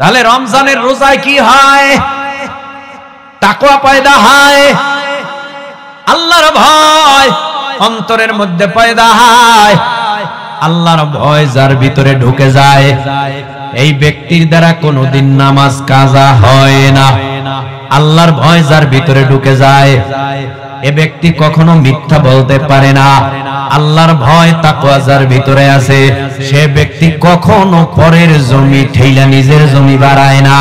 তাহলে রমজানের রোজায় কি হয়? তাকওয়া পয়দা হয়, আল্লাহর ভয় অন্তরের মধ্যে পয়দা হয়। আল্লাহর ভয় যার ভিতরে ঢুকে যায়, এই ব্যক্তির দ্বারা কোনোদিন নামাজ কাজা হয় না। আল্লাহর ভয় যার ভিতরে ঢুকে যায়, এ ব্যক্তি কখনো মিথ্যা বলতে পারে না। আল্লাহর ভয় তাকওয়া যার ভিতরে আছে, সে ব্যক্তি কখনো পরের জমি ঠেলা নিজের জমি বাড়ায় না।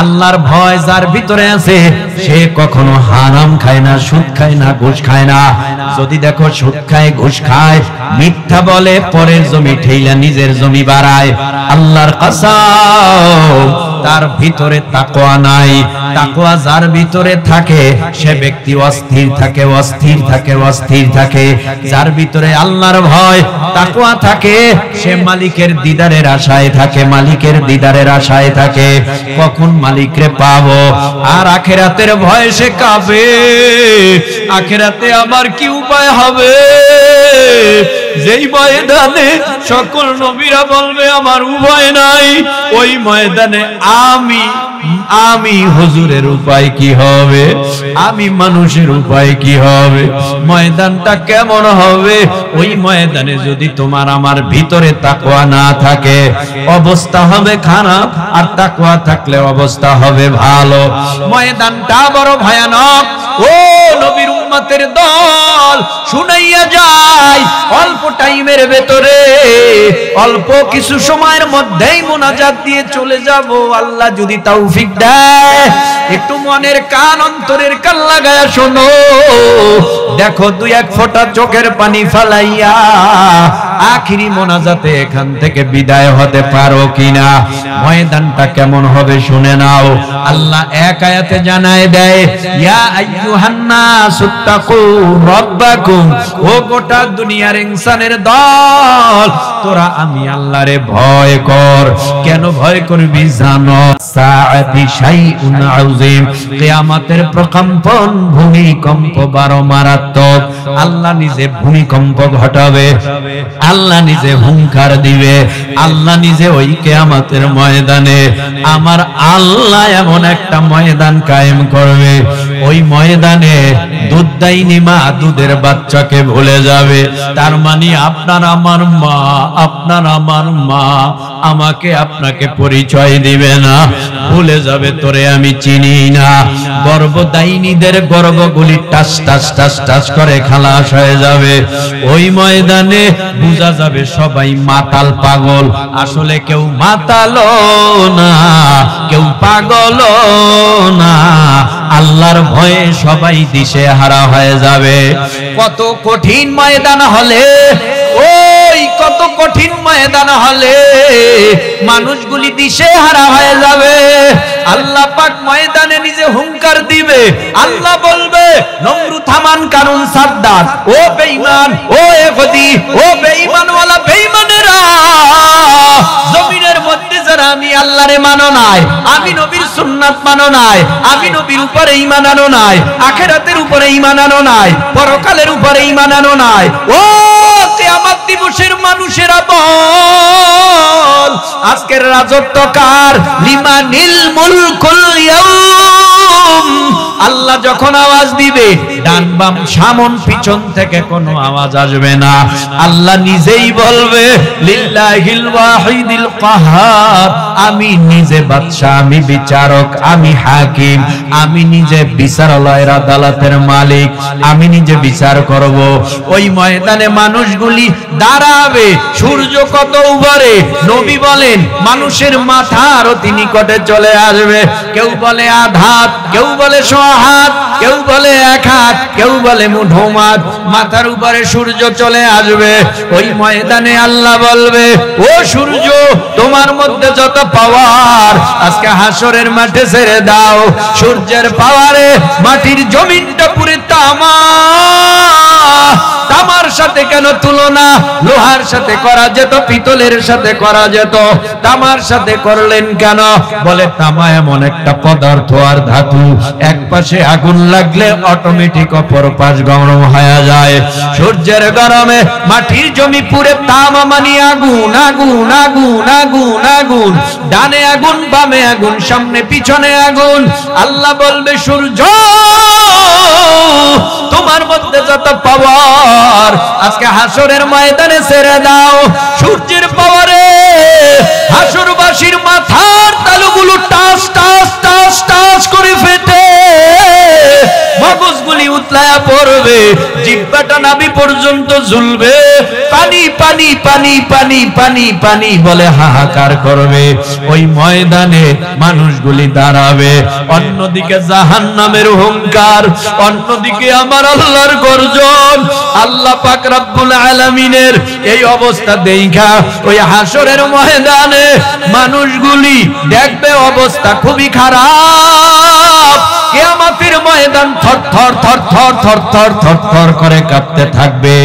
আল্লাহর ভয় যার ভিতরে আছে, সে কখনো হারাম খায় না, সুদ খায় না, ঘুষ খায় না। যদি দেখো সুদ খায়, ঘুষ খায়, মিথ্যা বলে, পরের জমি ঠেলা নিজের জমি বাড়ায়, আল্লাহর কসম তার ভিতরে তাকওয়া নাই। তাকওয়া যার ভিতরে থাকে, সে ব্যক্তি অস্থির থাকে, অস্থির থাকে, অস্থির থাকে। যার ভিতরে আল্লাহর ভয় তাকওয়া থাকে, সে মালিকের দিদারের আশায় থাকে, মালিকের দিদারের আশায় থাকে, কখন মালিকরে পাবো। আর আখিরাতের ভয় সে কাঁপে, আখিরাতে আমার কি উপায় হবে? যেই ময়দানে সকল নবীরা বলবে আমার উপায় নাই, ওই ময়দানে আমি হুজুরের উপায় কি হবে? আমি মানুষের উপায় কি হবে? ময়দানটা কেমন হবে? ওই ময়দানে যদি তোমার আমার ভিতরে তাকওয়া না থাকে, অবস্থা হবে খারাপ, আর তাকওয়া থাকলে অবস্থা হবে ভালো। ময়দানটা বড় ভয়ানক। ও নবীর উম্মতের দল, শুনাইয়া যায়, অল্প টাইমের ভেতরে, অল্প কিছু সময়ের মধ্যেই মুনাজাত দিয়ে চলে যাব। আল্লাহ যদি তৌফিক দেয়, একটু মনের কান অন্তরের কান লাগায়া শোনো। দেখো দুই এক ফোঁটা চোখের পানি ফালাইয়া আখিরি মোনাজাতে এখান থেকে বিদায় হতে পারো কিনা। ময়দানটা কেমন হবে শুনে নাও। আল্লাহ এক আয়াতে জানায় দেয়, ইয়া আইয়ুহান নাসুত্তাকু রাব্বাকুম, ও গোটা দুনিয়ার ইনসানের দল, তোরা আমি আল্লাহরে ভয় কর। কেন ভয় করবি জানো? সাআতি শাইউন আযীম, কিয়ামতের প্রকম্পন, ভূমিকম্প বড় মারাত্মক। আল্লাহ নিজে ভূমিকম্প ঘটাবে, আল্লাহ নিজে হুঙ্কার দিবে, আল্লাহ নিজে ওই কিয়ামতের ময়দানে আমার আল্লাহ এমন একটা ময়দান কায়েম করবে, ওই ময়দানে দুধদাইনি মা দুধের বাচ্চাকে ভুলে যাবে। তার মানে আপনার আমার মা, আপনার আমার মা আমাকে আপনাকে পরিচয় দিবে না, ভুলে যাবে তোরে আমি চিনি না। গর্ভদাইনীদের গর্ভগুলি টাস টাস টাস টাস করে খালাস হয়ে যাবে। ওই ময়দানে বুঝা যাবে সবাই মাতাল পাগল। আসলে কেউ মাতালও না, কেউ পাগলও না, আল্লাহর ভয়ে সবাই দিশে হারা হয়ে যাবে। কত কঠিন ময়দান হলে, ওই কত কঠিন ময়দান হলে মানুষগুলি দিশে হারা হয়ে যাবে। আল্লাহ পাক ময়দানে নিজে হুঙ্কার দিবে। আল্লাহ বলবে, নমরুদ হামান কারুন সাদ্দাত, ও বেঈমান, ও ইহুদি, ও বেঈমানওয়ালা বেঈমানেরা, জমিনের মধ্যে যারা আমি আল্লাহরে মানো নাই, আমি নবীর সুন্নাত মানো নাই, আমি নবীর উপরে ঈমান আনো নাই, আখিরাতের উপরে ঈমান আনো নাই, পরকালের উপরে ঈমান আনো নাই, ও কিয়ামত দিবসের মানুষেরা বল, আজকের রাজত্ব কার? লিমানিল মুলকুল ইয়াউম। আল্লাহ যখন আওয়াজ দিবে, ডান বাম সামন পিছন থেকে কোনো আওয়াজ আসবে না। আল্লাহ নিজেই বলবে, লিল্লাহিল ওয়াহিদিল কাহার, আমি নিজে বাদশা, আমি বিচারক, আমি হাকিম, আমি নিজে বিচারালয়ের আদালতের মালিক, আমি নিজে বিচার করব। ওই ময়দানে মানুষগুলি দাঁড়াবে, সূর্য কত উপরে, নবী বলেন মানুষের মাথার অতি নিকটে চলে আসবে। কেউ বলে আধ হাত, কেউ বলে সোয়া হাত, কেউ বলে এক হাত, কেউ বলে মুঠো মাঠ, মাথার উপরে সূর্য চলে আসবে। ওই ময়দানে আল্লাহ বলবে, ও সূর্য, তোমার মধ্যে যত পাওয়ার আজকে হাসরের মাঠে ছেড়ে দাও। সূর্যের পাওয়ারে মাটির জমিনটা পুরো তামা। তামার সাথে কেন তুলনা? লোহার সাথে করা যেত, পিতলের সাথে করা যেত, তামার সাথে করলেন কেন? বলে তামা এমন একটা পদার্থ আর ধাতু, এক পাশে আগুন লাগলে অটোমেটিক অপর পাশ গরম হয়ে যায়। সূর্যের গরমে মাটির জমি পুড়ে তামা মানি আগুন আগুন আগুন আগুন আগুন, ডানে আগুন বামে আগুন সামনে পিছনে আগুন। আল্লাহ বলবে সূর্য তোমার মধ্যে যত পাওয়ার আজকে হাসরের ময়দানে ছেড়ে দাও। সূর্যের পাওয়ারে হাসরবাসীর মাথার তালুগুলো টাস টাস টাস টাস করে ফেটে মগজগুলি উতলায়া পড়বে, জিহ্বাটা নাভি পর্যন্ত ঝুলবে, পানি পানি পানি পানি পানি পানি বলে হাহাকার করবে। ওই ময়দানে মানুষগুলি দাঁড়াবে, অন্যদিকে জাহান্নামের হুঙ্কার, অন্যদিকে আমার আল্লাহর গর্জন। আল্লাহ পাক রব্বুল আলামিনের এই অবস্থা দেখা ওই হাসরের ময়দানে মানুষগুলি দেখবে অবস্থা খুবই খারাপ। কিয়ামতের ময়দান থরথর থরথর থরথর থরথর করে কাঁপতে থাকবে।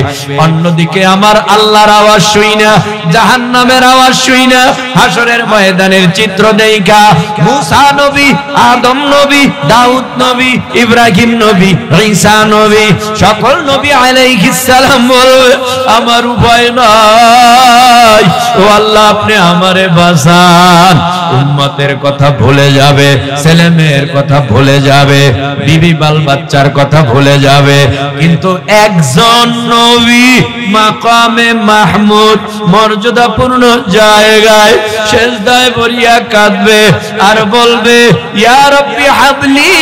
অন্যদিকে আমার আল্লাহর আওয়াজ শুই না, জাহান্নামের আওয়াজ শুই না। হাসরের ময়দানের চিত্র দেখা মুসা নবী, আদম নবী, দাউদ নবী, ইব্রাহিম নবী, ঈসা নবী, সকল নবী আলাইহিস সালাম বলবে আমার উপায় নাই, ও আল্লাহ আপনি আমারে বাঁচান। উম্মতের কথা ভুলে যাবে, ছেলে মেয়ের কথা ভুলে যাবে, বিবি বাল বাচ্চার কথা ভুলে যাবে, কিন্তু একজন নবী মাকামে মাহমুদ মর্যাদাপূর্ণ জায়গায় সেজদায় পড়িয়া কাঁদবে আর বলবে ইয়া রাব্বি হাবলি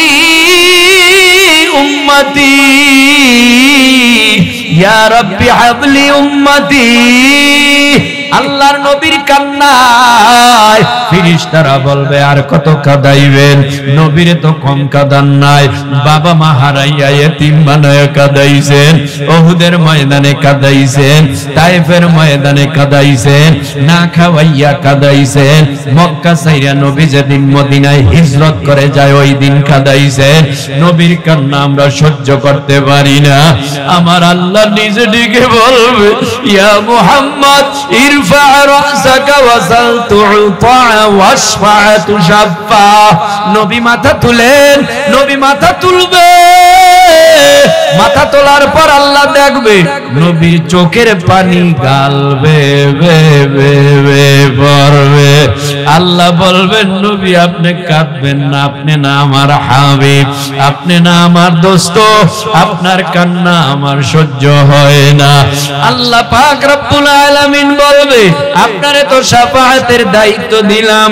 উম্মতি, ইয়া রাব্বি হাবলি উম্মতি। আল্লাহর নবীর কান্নায় ফেরেশতারা বলবে আর কত কাঁদাইবেন, নবীরে তো কম কাঁদান নাই, বাবা মা হারাইয়া এতিম বানায় কাঁদাইছেন, উহুদের ময়দানে কাঁদাইছেন, তায়েফের ময়দানে কাঁদাইছেন, না খাওয়াইয়া কাঁদাইছেন, মক্কা ছাইরা নবী যেদিন মদিনায় হিজরত করে যায় ওই দিন কাঁদাইছেন। নবীর কান্না আমরা সহ্য করতে পারি না। আমার আল্লাহ নিজে ডেকে বলবে ইয়া মুহাম্মদ ইরফা রাসাকা ওয়াসাল তু'তা ওয়াশফা তুশাফা। নবী মাথা তুলেন, নবী মাথা তুলবে, মাথা তোলার পর আল্লাহ দেখবে নবীর চোখের পানি গালবে পড়বে। আল্লাহ বলবেন নবী আপনি কাঁদবেন না, আপনি না আমার হাবিব, আপনি না আমার দোস্ত, আপনার কান্না আমার সহ্য হয় না। আল্লাহ পাক রব্বুল আলামিন বলবে আপনারে তো শাফাআতের দায়িত্ব দিলাম,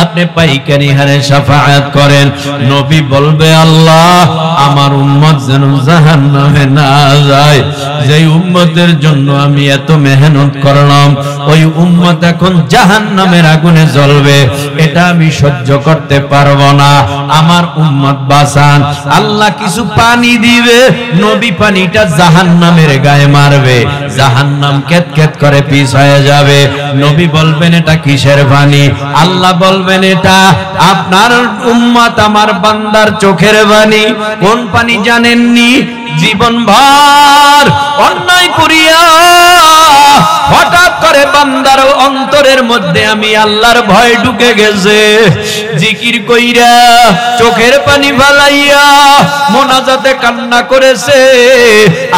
আপনি পাইকারি হারে শাফাআত করেন। নবী বলবে আল্লাহ আমার উম্মত যেন জাহান্নামে না যায়, যেই উম্মতের জন্য আমি এত মেহনত করলাম ওই উম্মত এখন জাহান্নামের আগুনে জ্বলবে, এটা আমি সহ্য করতে পারবো না, আমার উম্মত বাঁচান। আল্লাহ কিছু পানি দিবে, নবী পানিটা জাহান্নামের গায়ে মারবে, জাহান্নাম কেতকেত করে পিছ হয়ে যাবে। নবী বলবেন এটা কিসের পানি? আল্লাহ বলবেন এটা আপনার উম্মত আমার বান্দার চোখের পানি। কোন পানি জানেননি? জীবনভর অন্যায় করিয়া হঠাৎ করে বান্দার অন্তরের মধ্যে আমি আল্লাহর ভয় ঢুকে গেছে, জিকির কইরা চোখের পানি ফালাইয়া মোনাজাতে কান্না করেছে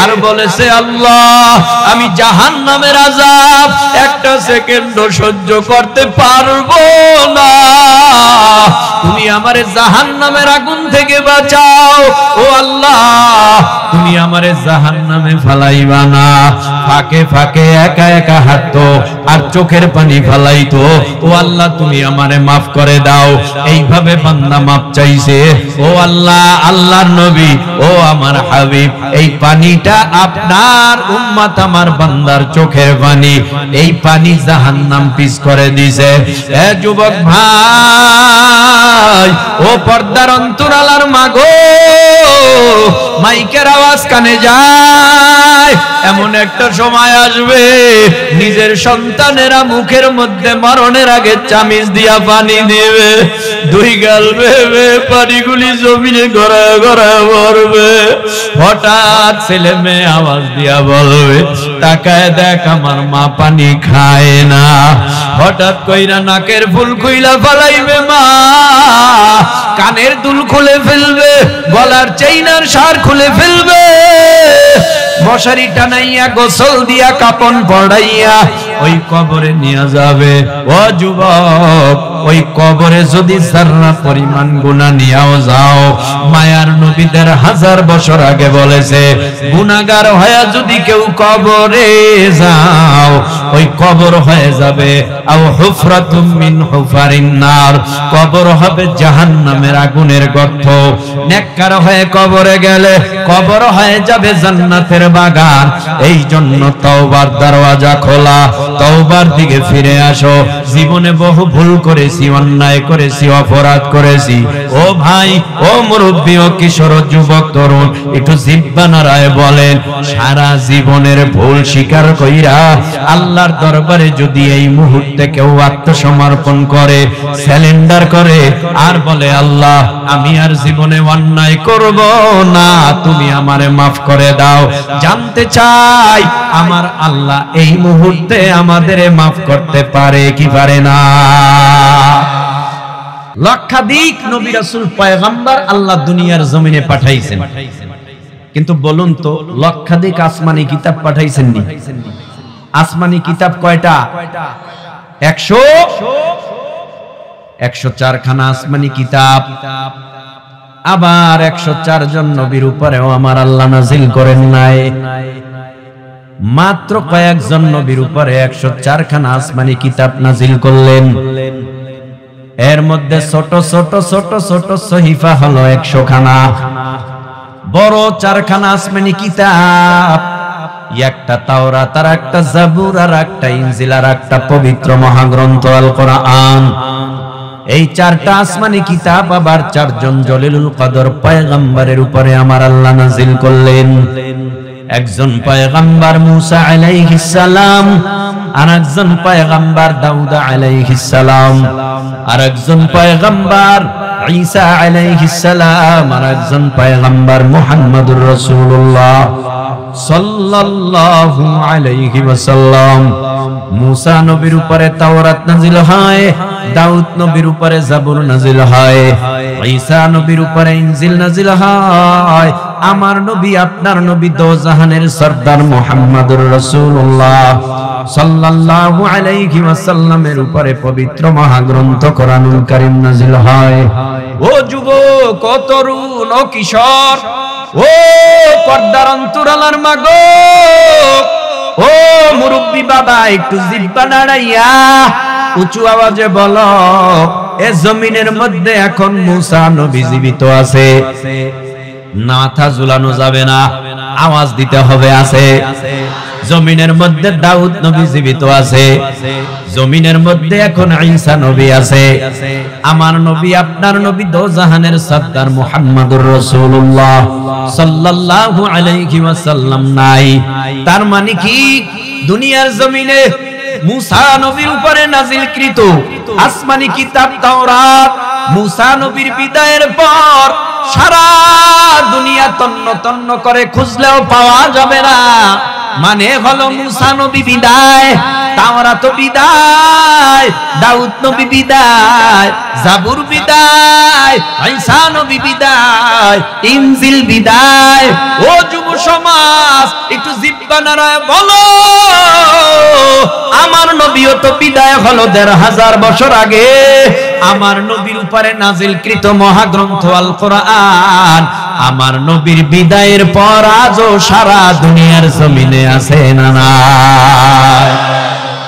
আর বলেছে আল্লাহ আমি জাহান্নামের আযাব একটা সেকেন্ড সহ্য করতে পারবো না, তুমি আমারে জাহান্নামের আগুন থেকে বাঁচাও। ও আল্লাহ তুমি আমারে জাহান্নামে ফালাইবা না। ফাঁকে ফাঁকে একা একা হাঁটতো আর চোখের পানি ফালাইতো, ও আল্লাহ তুমি আমারে মাফ করে দাও। এইভাবে বান্দা মাফ চাইছে। ও আল্লাহ, আল্লাহর নবী, ও আমার হাবিব, এই পানিটা আপনার উম্মত আমার বান্দার চোখের পানি, এই পানি জাহান্নাম পিছ করে দিছে। এ যুবক ভাই, ও পর্দার অন্তরালার মাগো, মাইকের আওয়াজ কানে যায়, এমন একটা সময় আসবে নিজের সন্তানেরা মুখের মধ্যে মরণের আগে চামিচ দিয়া পানি দিবে, দুই গাল ভেবে পানিগুলি জমিনে গড়ায় গড়ায় পড়বে। হঠাৎ ছেলে মেয়ে আওয়াজ দিয়া বলবে তাকায় দেখ আমার মা পানি খায় না। হঠাৎ কইরা নাকের ফুল খুইলা ফালাইবে মা, কানের দুল খুলে ফেলবে, গলার চেইনার সার খুলে ফেলবে, মশারি টানাইয়া গোসল দিয়া কাপন পড়াইয়া ওই কবরে নিয়ে যাবে। ও যুবক, ওই কবরে যদি যারা পরিমাণ গুনাহ নিয়েও যাও, মায়ার নবীদের 1000 বছর আগে বলেছে গুনাহগার হয়ে যদি কেউ কবরে যাও, ওই কবর হয়ে যাবে আও হুফরাতুম মিন হুফারিন নার, কবর হবে জাহান্নামের আগুনের গর্ত। নেককার হয়ে কবরে গেলে কবর হয়ে যাবে জান্নাতের বাগান। এই জন্য তওবার দরওয়াজা খোলা, তওবার দিকে ফিরে আসো। জীবনে বহু ভুল করেছি, অন্যায় করেছি, অপরাধ করেছি। ও ভাই, ও মুরব্বী, ও কিশোর, যুবক, তরুণ, একটু জিহ্বা নাড়ায় বলেন, সারা জীবনের ভুল স্বীকার কইরা আল্লাহর দরবারে যদি এই মুহূর্তে কেউ আত্মসমর্পণ করে, স্যালেন্ডার করে, আর বলে আল্লাহ আমি আর জীবনে অন্যায় করব না, তুমি আমারে মাফ করে দাও, জানতে চাই আমার আল্লাহ এই মুহূর্তে আমাদের মাফ করতে পারে কি পারে না? লক্ষাধিক নবী রাসূল পয়গম্বর আল্লাহ দুনিয়ার জমিনে পাঠাইছেন, কিন্তু বলুন তো লক্ষাধিক আসমানি কিতাব পাঠাইছেন নি? আসমানি কিতাব কয়টা? 104 খানা আসমানি কিতাব। আবার 104 জন নবীর উপরেও আমার আল্লাহ নাজিল করেন নাই, মাত্র কয়েকজন নবীর উপরে 104 খানা আসমানি কিতাব নাজিল করলেন। এর মধ্যে ছোট ছোট ছোট ছোট সহিফা হলো 100 খানা, বড় 4 খানা আসমানি কিতাব, একটা তাওরাত, আর একটা জাবুর, আর একটা ইনজিল, আর একটা পবিত্র মহাগ্রন্থ আল কোরআন। এই 4টা আসমানি কিতাব আবার 4 জন জলিলুল কদর পয়গম্বরের উপরে আমার আল্লাহ নাজিল করলেন। একজন পয়গম্বর মুসা আলাইহিস সালাম, আর একজন পয়গম্বর দাউদ আলাইহিস সালাম, আর একজন পয়গম্বর ঈসা আলাইহিস সালাম, আর একজন পয়গম্বর মুহাম্মদুর রাসূলুল্লাহ সাল্লাল্লাহু আলাইহি ওয়াসাল্লাম। মুসা নবীর উপরে তাওরাত নাজিল হয়, দাউদ নবীর উপরে জাবুর নাজিল হয়, ঈসা নবীর উপরে ইনজিল নাজিল হয়। আমার নবী, আপনার নবী, দো জাহানের সরদার মুহাম্মদুর রাসূলুল্লাহ সাল্লাল্লাহু আলাইহি ওয়াসাল্লামের উপরে পবিত্র মহাগ্রন্থ কোরআনুল কারীম নাজিল হয়। ও যুবক, ও তরুণ, ও কিশোর, ও পর্দার অন্তরালার মাগো, ও মুরব্বী বাবা, একটু জিহ্বা নাড়াইয়া উঁচু আওয়াজে বলো, এ জমিনের মধ্যে এখন মুসা নবী জীবিত আছে? মাথা ঝুলানো যাবে না, আওয়াজ দিতে হবে আছে। জমিনের মধ্যে দাউদ নবী জীবিত আছে, জমিনের মধ্যে এখন ঈসা নবী আছে। আমার নবী, আপনার নবী, দো জাহানের সরদার মুহাম্মদুর রাসূলুল্লাহ সাল্লাল্লাহু আলাইহি ওয়াসাল্লাম নাই। তার মানে কি দুনিয়ার জমিনে মুসা নবীর উপরে নাজিলকৃত আসমানি কিতাব তাওরাত মুসা নবীর বিদায়ের পর সারা দুনিয়া তন্ন তন্ন করে খুঁজলেও পাওয়া যাবে না। মানে হলো মুসা নবী বিদায়, তাওরাত বিদায়, দাউদ নবী বিদায়, জাবুর বিদায়, ঈসা নবী বিদায়, ইনজিল বিদায়। ও যুব সমাজ, একটু জিহ্বা নাড়ায় বলো, আমার নবীও তো বিদায় হলো ১৫০০ বছর আগে। আমার নবীর উপরে নাজিলকৃত মহাগ্রন্থ আল কোরআন আমার নবীর বিদায়ের পর আজও সারা দুনিয়ার জমিনে আছে না নাই?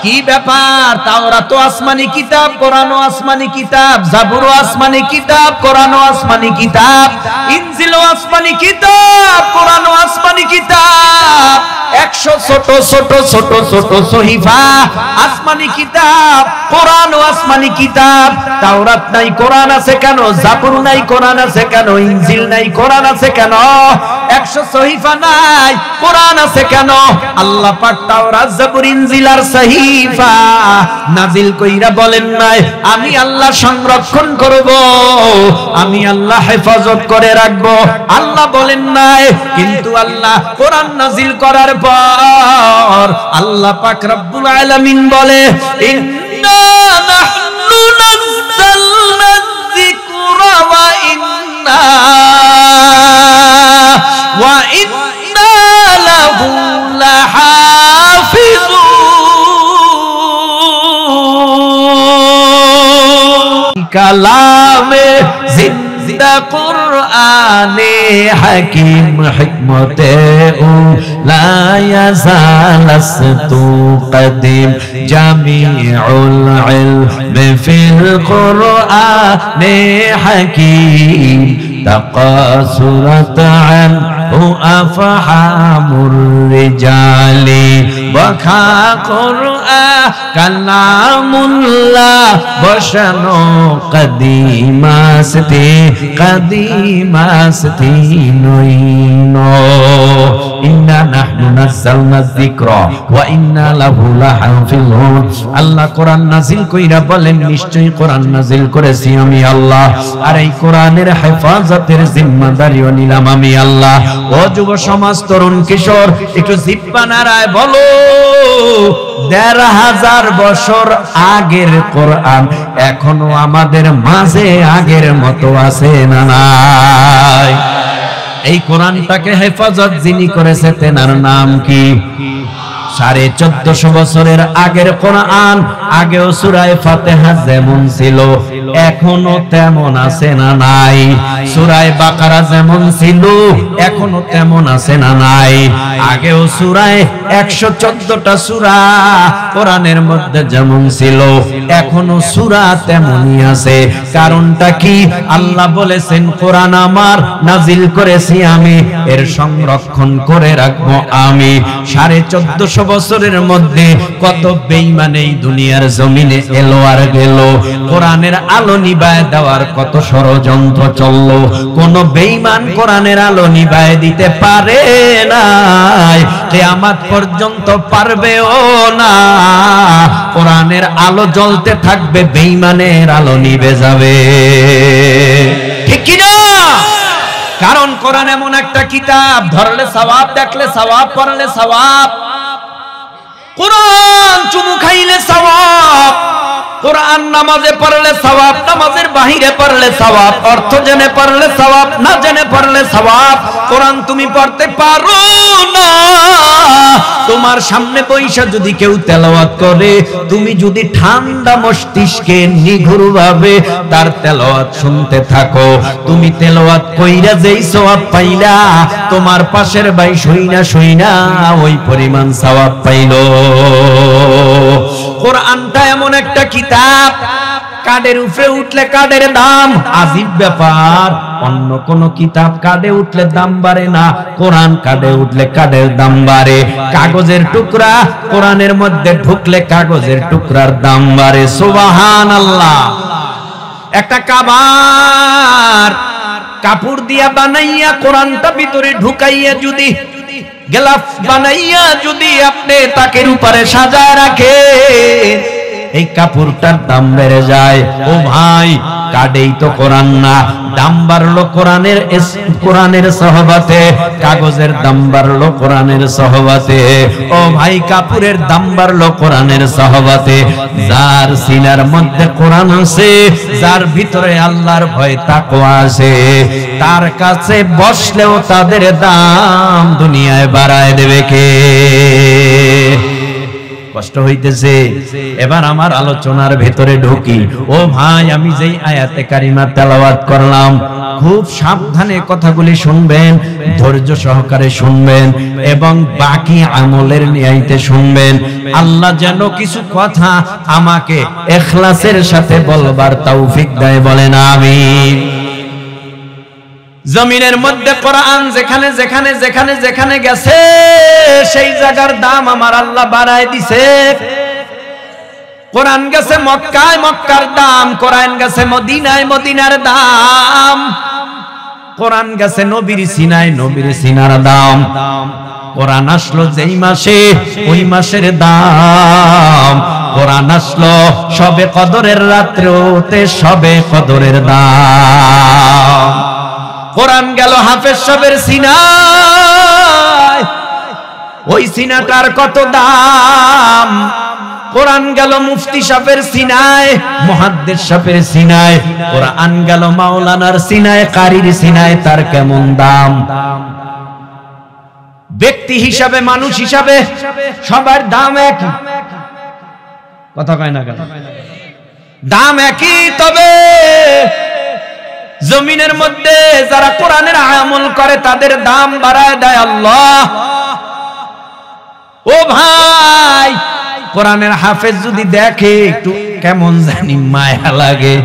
কি ব্যাপার? তাওরাত আসমানি কিতাব, কোরআন আসমানি কিতাব, জাবুর আসমানি কিতাব, কোরআন আসমানি কিতাব, ইনজিল আসমানি কিতাব, কোরআন আসমানি কিতাব, 100 ছোট ছোট ছোট ছোট সহিফা আসমানি কিতাব, কোরআন আসমানি কিতাব। তাওরাত নাই, কোরআন আছে কেন? জাবুর নাই, কোরআন আছে কেন? ইনজিল নাই, কোরআন আছে কেন? 100 সহিফা নাই, কোরআন আছে কেন? আল্লাহ পাক তাওরাত, জাবুর, ইনজিল আর সহিফা নাজিল কইরা বলেন নাই আমি আল্লাহ সংরক্ষণ করব, আমি আল্লাহ হেফাজত করে রাখব? আল্লাহ বলেন নাই। কিন্তু আল্লাহ কোরআন নাজিল করার পর আল্লাহ পাক রব্বুল আলামিন বলে, ইন্না নাহনু নাযালনা যিকরা ওয়া কালামে জিন্দা কুরআনে হাকিম হিকমতে ও লা ইয়াজালাস্তু কদিম জামিউল ইলমি ফিল কুরআনে হাকিম তাকাসুরাত আনহু আফহামুর রিজালি ওয়াখা কুরআন কালামুল্লাহ বসানো কদিমাস্তি নইনো ইন্না নাহনু নাযালনা যিকরা ওয়া ইন্না লাহু লাহাফিজুন। আল্লাহ কোরআন নাযিল কইরা বলেন নিশ্চয়ই কোরআন নাযিল করেছি আমি আল্লাহ, আর এই কোরআনের হেফাজতের জিম্মাদারিও নিলাম আমি আল্লাহ। ও যুব সমাজ, তরুণ কিশোর, একটু জিহ্বা নাড়ায় বলো ১৫০০ বছর আগের কোরআন এখনো আমাদের মাঝে আগের মতো আছে না নাই? এই কোরআনটাকে হেফাজত যিনি করেছে তেনার নাম কি? ১৪৫০ বছরের আগের কোরআন, আগেও সূরা ফাতিহা যেমন ছিল এখনো তেমন আছে না নাই? সূরা বাকারা যেমন ছিল এখনো তেমন আছে না নাই? আগেও সূরা ১১৪টা সূরা কোরআনের মধ্যে যেমন ছিল এখনো সূরা তেমনই আছে। কারণটা কি? আল্লাহ বলেছেন কোরআন আমার নাজিল করেছি আমি, এর সংরক্ষণ করে রাখবো আমি। ১৪৫০ বছরের মধ্যে কত বেঈমান এই দুনিয়ার জমিনে এলো আর গেল, কোরআনের আলো নিভায় দেওয়ার কত ষড়যন্ত্র চললো, কোন বেঈমান কোরআনের আলো নিভায় দিতে পারে নাই, কিয়ামত পর্যন্ত পারবেও না। কোরআনের আলো জ্বলতে থাকবে, বেঈমানের আলো নিভে যাবে, ঠিক কি না? কারণ কোরআন এমন একটা কিতাব, ধরলে সওয়াব, দেখলে সওয়াব, পড়লে সওয়াব। কোরআন চুমু খাইলে সওয়াব, কোরআন নামাজে পড়লে সওয়াব, নামাজের বাহিরে পড়লে সওয়াব, অর্থ জেনে পড়লে সওয়াব, না জেনে পড়লে সওয়াব। কোরআন তুমি পড়তে পারো না, তোমার সামনে বৈশা যদি কেউ তেলাওয়াত করে, তুমি যদি ঠান্ডা মস্তিষ্কে নিঘুরভাবে তার তেলাওয়াত শুনতে থাকো, তুমি তেলাওয়াত কইরা যেই সওয়াব পাইলা, তোমার পাশের ভাই শুইনা ওই পরিমাণ সওয়াব পাইলো। কোরআনটা এমন একটা কিতাব, কাদের উপরে উঠলে কাদের দাম, আজীব ব্যাপার। অন্য কোন কিতাব কাঁধে উঠলে দাম বাড়ে না, কোরআন কাঁধে উঠলে কাঁধের দাম বাড়ে। কাগজের টুকরা কোরআনের মধ্যে ঢুকলে কাগজের টুকরার দাম বাড়ে। সুবহানাল্লাহ। একটা কাবার কাপড় দিয়া বানাইয়া কোরআনটা ভিতরে ঢুকাইয়া যদি গেলাফ বানাইয়া যদি আপনি তাকের উপরে সাজায় রাখে, এই কাপড়টার দাম বেড়ে যায়। ও ভাই, কাডেই তো কোরআন না, দাম বাড়লো কোরআনের সহবতে, কাগজের দাম বাড়লো কোরআনের সহবতে। ও ভাই, কাপড়ের দাম বাড়লো কোরআনের সহবতে। যার সিনার মধ্যে কোরআন আছে, যার ভিতরে আল্লাহর ভয় তাকওয়া আছে, তার কাছে বসলেও তাদের দাম দুনিয়ায় বাড়ায় দেবে কে? কষ্ট হইতেছে। এবার আমার আলোচনার ভেতরে ঢুকি। ও ভাই, আমি যেই আয়াতে কারিমা তেলাওয়াত করলাম, খুব সাবধানে কথাগুলি শুনবেন, ধৈর্য সহকারে শুনবেন এবং বাকি আমলের নিয়াইতে শুনবেন। আল্লাহ যেন কিছু কথা আমাকে ইখলাসের সাথে বলবার তৌফিক দেয়, বলেন আমিন। জমিনের মধ্যে কোরআন যেখানে যেখানে যেখানে যেখানে গেছে, সেই জায়গার দাম আমার আল্লাহ বাড়ায় দিছে। কোরআন গেছে মক্কায়, মক্কার দাম। কোরআন গেছে মদিনায়, মদিনার দাম। কোরআন গেছে নবীর সিনায়, নবীর সিনার দাম। কোরআন আসলো যেই মাসে, ওই মাসের দাম। কোরআন আসলো সবে কদরের রাত্রেতে, সবে কদরের দাম। কোরআন গেল হাফেজ সাহেবের সিনায়, ওই সিনাটার কত দাম। কোরআন গেল মুফতি সাহেবের সিনায়, মুহাদ্দিস সাহেবের সিনায়। কোরআন গেল মাওলানার সিনায়, কারির সিনায়, তার কেমন দাম। ব্যক্তি হিসাবে, মানুষ হিসাবে সবার দাম এক। কথা কয় না কেন? দাম একই, তবে জমিনের মধ্যে যারা কোরআনের আমল করে তাদের দাম বাড়ায় দেয় আল্লাহ। ও ভাই, কোরআনের হাফেজ যদি দেখে একটু কেমন জানি মায়া লাগে।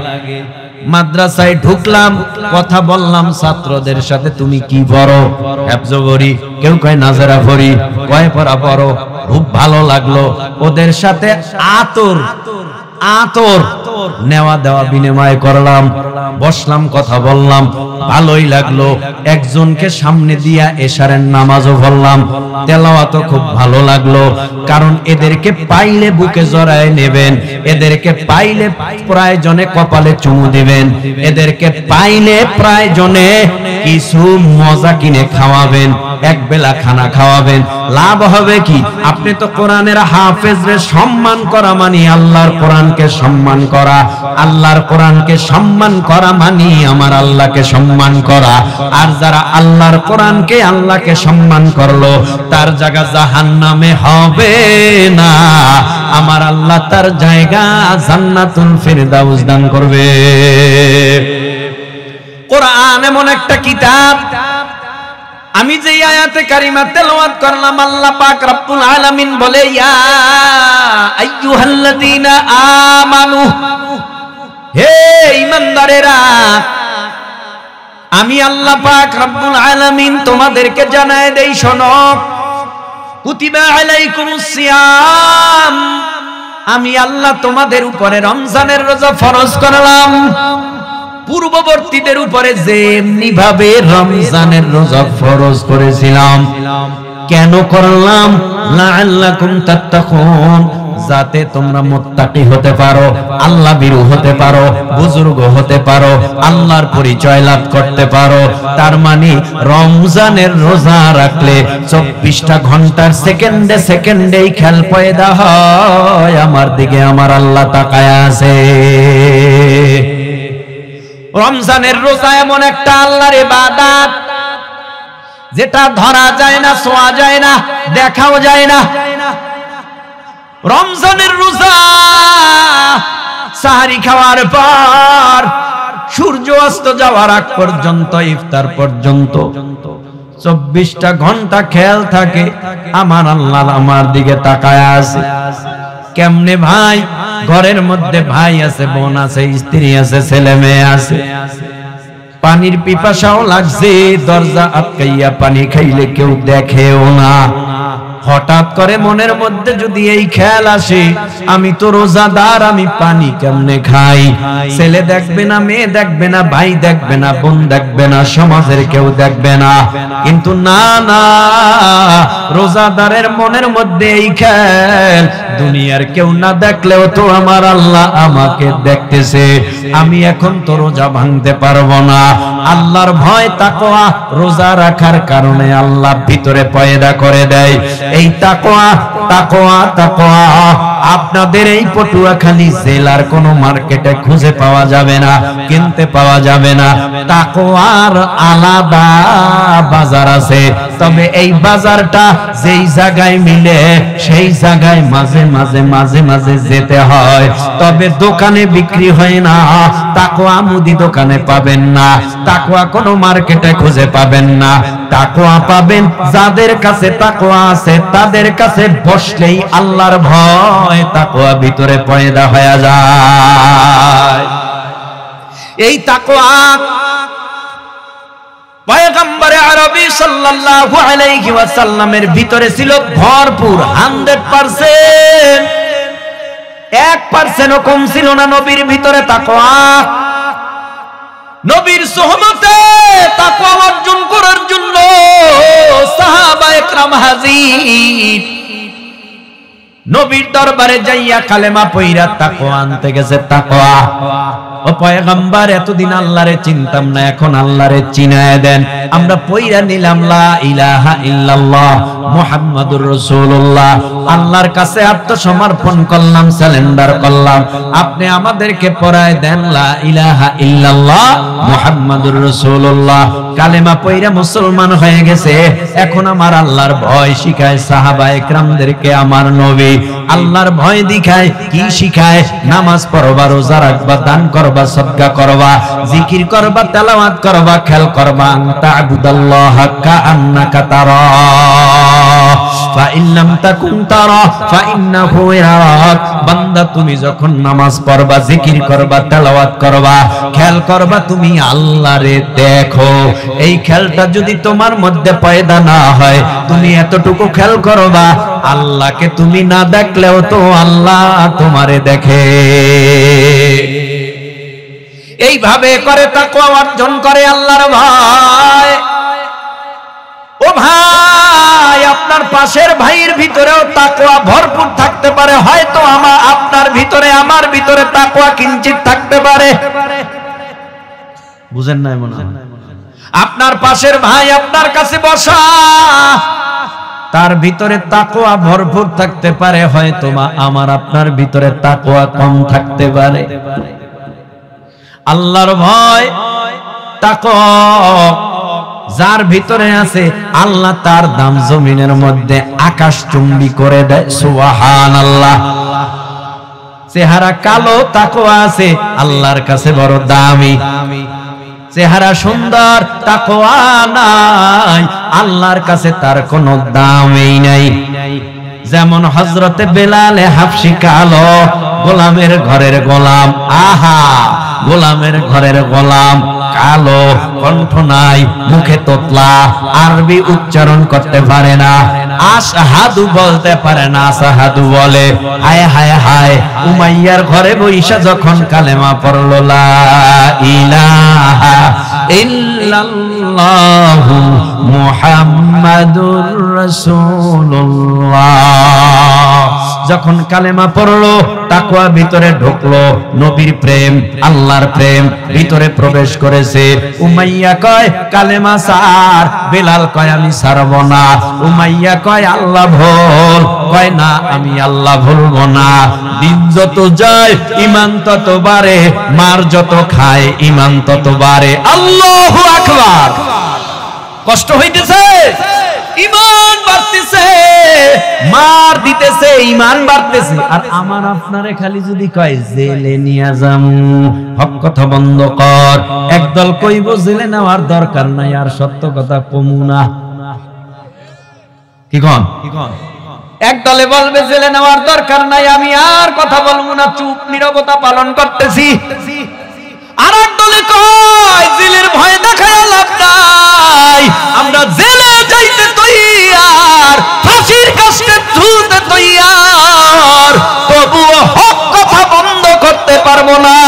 মাদ্রাসায় ঢুকলাম, কথা বললাম ছাত্রদের সাথে, তুমি কি পড়ো? হেফজ করি, কেউ কয় নাজারা পড়ি, কয় পড়া পড়ো। খুব ভালো লাগলো ওদের সাথে আতর নেওয়া দেওয়া বিনিময় করলাম, বসলাম, কথা বললাম, ভালোই লাগলো। একজনকে সামনে দিয়া এশারের নামাজও পড়লাম, তেলাওয়াতও খুব ভালো লাগলো। কারণ এদেরকে পাইলে বুকে জড়ায় নেবেন, এদেরকে পাইলে প্রয়োজনে কপালে চুমু দিবেন, এদেরকে পাইলে প্রয়োজনে কিছু মজা কিনে খাওয়াবেন, এক বেলা খানা খাওয়াবেন। লাভ হবে কি? আপনি তো কোরআনের হাফেজরে সম্মান করা মানে আল্লাহর কোরআনকে সম্মান করা, আল্লাহর কোরআনকে সম্মান করা মানে আমার আল্লাহকে সম্মান করা। আর যারা আল্লাহর কোরআনকে আল্লাহকে সম্মান করলো তার জায়গা জাহান্নামে হবে না, আমার আল্লাহ তার জায়গা জান্নাতুল ফিরদাউস দান করবে। কোরআন এমন একটা কিতাব, আমি যে আয়াতে কারিমা তেলাওয়াত করলাম, আল্লাহ পাক রব্বুল আলামিন বলে, ইয়া আইয়ুহাল্লাযীনা আমানু, হে ঈমানদারেরা, আমি আল্লাহ পাক রব্বুল আলামিন তোমাদেরকে জানায় দেই, শোনো, কুতিবা আলাইকুমুস সিয়াম, আমি আল্লাহ তোমাদের উপরে রমজানের রোজা ফরজ করলাম। পূর্ববর্তীদের উপরে যেমনি ভাবে রমজানের রোজা ফরজ করেছিলাম। কেন করলাম? লাআল্লাকুম তাত্তাকুন, যাতে তোমরা মুত্তাকি হতে পারো, আল্লাহ ভীরু হতে পারো, বুজুর্গ হতে পারো, আল্লাহর পরিচয় লাভ করতে পারো। তার মানে রমজানের রোজা রাখলে 24টা ঘন্টার সেকেন্ডে সেকেন্ডেই খেয়াল পয়দা হয় আমার দিকে আমার আল্লাহ তাকায় আছে। রমজানের রোজা এমন একটা আল্লাহর ইবাদত যেটা ধরা যায় না, ছোঁয়া যায় না, দেখাও যায় না। রমজানের রোজা সাহারি খাওয়ার পর সূর্য অস্ত যাওয়ার আগ পর্যন্ত, ইফতার পর্যন্ত 24টা ঘন্টা খেয়াল থাকে আমার আল্লাহ আমার দিকে তাকায় আছে। কেমনে ভাই? ঘরের মধ্যে ভাই আছে, বোন আছে, স্ত্রী আছে, ছেলে মেয়ে আছে, পানির পিপাসাও লাগছে, দরজা আটকাইয়া পানি খাইলে কেউ দেখেও না। হঠাৎ করে মনের মধ্যে যদি এই খেয়াল আসে, আমি তো রোজাদার, আমি পানি কেমনে খাই? ছেলে দেখবে না, মেয়ে দেখবে না, ভাই দেখবে না, বোন দেখবে না, সমাজের কেউ দেখবে না, কিন্তু না না, রোজাদারের মনের মধ্যে এই খেয়াল, দুনিয়ার কেউ না দেখলেও তো আমার আল্লাহ আমাকে দেখতেছে, আমি এখন তো রোজা ভাঙতে পারবো না। আল্লাহর ভয় তাকওয়া রোজা রাখার কারণে আল্লাহ ভিতরে পয়দা করে দেয়। এই তাকওয়া তাকওয়া তাকওয়া আপনাদের এই পটুয়াখালী জেলার কোন মার্কেটে খুঁজে পাওয়া যাবে না, কিনতে পাওয়া যাবে না। তাকওয়ার আলাদা বাজার আছে, তবে এই বাজারটা যেই জায়গায় মিলে সেই জায়গায় মাঝে মাঝে মাঝে মাঝে যেতে হয়, তবে দোকানে বিক্রি হয় না। তাকওয়া মুদি দোকানে পাবেন না, তাকওয়া কোনো মার্কেটে খুঁজে পাবেন না। তাকওয়া পাবেন যাদের কাছে তাকওয়া আছে, তাদের কাছে বসলেই আল্লাহর ভয় তাকওয়া ভিতরে পয়দা হয়ে যায়। এই তাকওয়া পয়গম্বরে আরবি সাল্লাল্লাহু আলাইহি ওয়াসাল্লামের ভিতরে ছিল ভরপুর, 100%, 1% কম ছিল না নবীর ভিতরে তাকওয়া। নবীর সুহবতে তাকওয়া অর্জন করার জন্য সাহাবায়ে কেরাম হাজির, নবীর দরবারে যাইয়া কালেমা পয়রা তাকওয়া আনতে গেছে। তাকওয়া ও পয়গম্বর এতদিন আল্লাহরে চিনতাম না, এখন আল্লাহরে চিনায়ে দেন। আমরা পয়রা নিলাম লা ইলাহা ইল্লাল্লাহ মুহাম্মাদুর রাসূলুল্লাহ, আল্লাহর কাছে আত্মসমর্পণ করলাম, সারেন্ডার করলাম। আপনি আমাদেরকে পড়ায় দেন লা ইলাহা ইল্লাল্লাহ মুহাম্মাদুর রাসূলুল্লাহ। কালেমা পয়রা মুসলমান হয়ে গেছে, এখন আমার আল্লাহর ভয় শিখায় সাহাবায়ে কেরামদেরকে। আমার নবী আল্লাহর ভয় দেখায়, কি শিখায়? নামাজ পড়বা, রোজা রাখবা, দান করবা, সদকা করবা, জিকির করবা, তেলাওয়াত করবা, খেয়াল করবা আনতা আবুদাল্লাহ কাআন্নাকা তারা ফা ইন লাম তাকুন তারা ফা ইন্নাহু ইয়ারাক। বান্দা তুমি যখন নামাজ পড়বা, জিকির করবা, তেলাওয়াত করবা, খেয়াল করবা তুমি আল্লাহরে দেখো। এই খেয়ালটা যদি তোমার মধ্যে পয়দা না হয়, তুমি এতটুকু খেয়াল করবা আল্লাহকে তুমি না দেখলেও তো আল্লাহ তোমারে দেখে। এইভাবে করে তাকওয়া অর্জন করে আল্লাহর ভয়। ও ভাই, আপনার পাশের ভাইয়ের ভিতরেও তাকওয়া ভরপুর থাকতে পারে, হয়তো আপনার ভিতরে আমার ভিতরে তাকওয়া কিঞ্চিত থাকতে পারে। বুঝেন নাই মনে হয়? আপনার পাশের ভাই আপনার কাছে বসা, তার ভিতরে তাকওয়া ভরপুর থাকতে পারে, হয়তো আমার আপনার ভিতরে তাকওয়া কম থাকতে পারে। আল্লাহর ভয় তাকওয়া যার ভিতরে আছে, আল্লাহ তার দাম জমিনের মধ্যে আকাশচুম্বী করে দেয়। সুবহানাল্লাহ। চেহারা কালো, তাকওয়া আছে, আল্লাহর কাছে বড় দামি। চেহারা সুন্দর, তাকওয়া নাই, আল্লাহর কাছে তার কোনো দামই নাই। যেমন হযরতে বেলাল হাবশী কালো, গোলামের ঘরের গোলাম। আহা, গোলামের ঘরের গোলাম, কালো, কণ্ঠ নাই, মুখে তোতলা, আরবি উচ্চারণ করতে পারে না, আশহাদু বলতে পারে না, আশহাদু বলে। হায় হায় হায়, উমাইয়ার ঘরে বইসা যখন কালেমা পড়লো লা ইলাহা ইল্লাল্লাহু মুহাম্মাদুর রাসূলুল্লাহ, যখন কালেমা পড়লো, তাকওয়া ভিতরে ঢুকলো, নবীর প্রেম, আল্লাহর প্রেম ভিতরে প্রবেশ করেছে। উমাইয়া কয় কালেমা সার, বেলাল কয় আমি ছাড়ব না। উমাইয়া কয় আল্লাহ ভুল, কয় না আমি আল্লাহ ভুলব না। দিন যত যায় ঈমান তত বাড়ে, মার যত খায় ঈমান তত বাড়ে। আল্লাহু আকবার। কষ্ট হইতেছে, ঈমান বাড়তেছে, মার দিতেছে, ঈমান বাড়তেছে। আর আমার আপনারে খালি যদি কয় জেলে নিয়া যামু, হক কথা বন্ধ কর, একদল কইব জেলে নেওয়ার দরকার নাই, আর সত্য কথা কমু না। কি কোন? একদলে বলবে জেলে নেওয়ার দরকার নাই, আমি আর কথা বলবো না, চুপ নীরবতা পালন করতেছি। আর একদলে কয় জেলের ভয় দেখায় লাভ নাই, আমরা জেলে যাইতে তৈয়ার, ফাঁসির কাস্টে ঝুলতে তৈয়ার, তবুও হক কথা বন্ধ করতে পারবো না।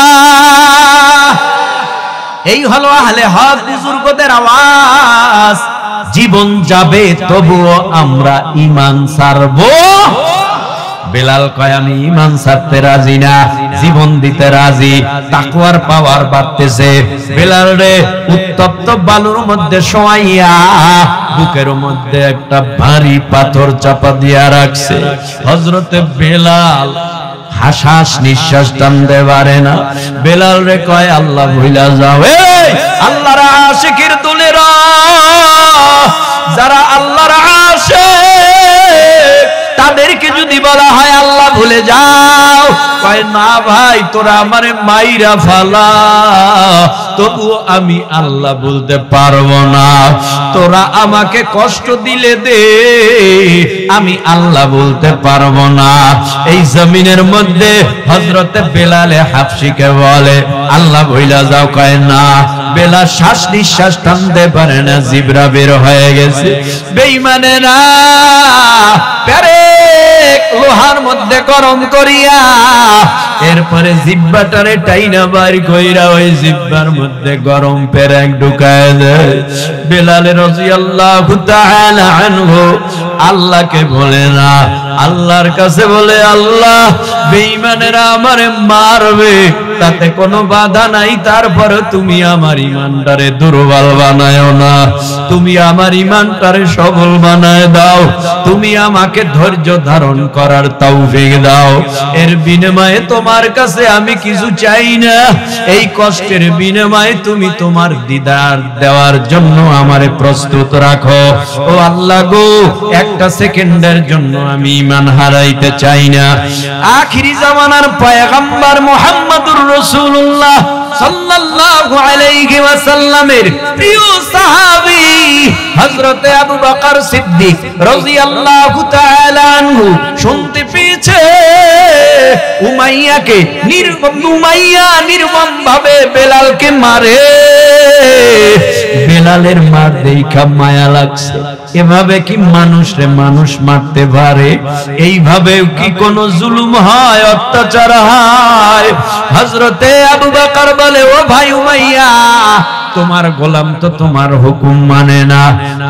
এই হলো আহলে হক বুজুর্গদের আওয়াজ। জীবন যাবে তবুও আমরা ঈমান ছাড়বো। বেলাল কয় আমি ঈমান ছাড়তে রাজি না, জীবন দিতে রাজি। তাকওয়ার পাওয়ার বাড়তেছে। বেলাল রে উত্তপ্ত বালুর মধ্যে শোয়াইয়া বুকের মধ্যে একটা ভারী পাথর চাপা দিয়া রাখছে। হযরতে বেলাল হাসাস নিঃশ্বাস টানতে পারে না। বেলাল রে কয় আল্লাহ ভুইলা যাও। এই আল্লাহর আশিকের দুলেরা, যারা আল্লাহর আশিক, তাদেরকে যদি বলা হয় আল্লাহ ভুলে যাও, কয় না ভাই তোরা আমারে মাইরা ফালা, তবুও আমি আল্লাহ বলতে পারবো না। তোরা আমাকে কষ্ট দিলে দে, আমি আল্লাহ বলতে পারবো না। এই জমিনের মধ্যে হযরতে বেলালে হাবশীকে বলে আল্লাহ ভুইলা যাও, কয় না। বেলাল শ্বাস নিঃশ্বাস টানতে পারে না, জিবরা বের হয়ে গেছে। বেঈমানেরা, প্যারে লোহার মধ্যে গরম করিয়া এরপরে জিহ্বাটারে টাইনা বার কইরা ওই জিহ্বার মধ্যে গরম পেরেক ঢুকায় দেয়। বেলাল রাদিয়াল্লাহু তাআলা আনহু আল্লাহকে বলে না, আল্লাহর কাছে বলে, আল্লাহ বেঈমানেরা আমারে মারবে, তাতে কোনো বাধা নাই, তারপরে তুমি আমার ঈমানটারে দুর্বল বানায়ো না, তুমি আমার ঈমানটারে সবল বানায় দাও, তুমি আমাকে ধৈর্য ধারণ করার তৌফিক দাও। এর বিনিময়ে তোমার কাছে আমি কিছু চাই না, এই কষ্টের বিনিময়ে তুমি তোমার দিদার দেওয়ার জন্য আমারে প্রস্তুত রাখো। ও আল্লাহ গো, একটা সেকেন্ডের জন্য আমি ঈমান হারাইতে চাই না। আখিরি জামানার পয়গম্বর মুহাম্মদুর রাসূলুল্লাহ সাল্লাল্লাহু আলাইহি ওয়াসাল্লামের প্রিয় সাহাবী হযরত আবু বকর সিদ্দিক রাদিয়াল্লাহু তাআলা আনহু শুনতে পেয়েছে উমাইয়া নির্মমভাবে বেলালকে মারে। বেলালের মার দেখা মায়া লাগছে, এভাবে কি মানুষরে মানুষ মারতে পারে? এইভাবে কি কোনো জুলুম হয়, অত্যাচার হয়? হযরতে আবু বকর বলে, ও ভাই উমাইয়া, তোমার গোলাম তো তোমার হুকুম মানে না,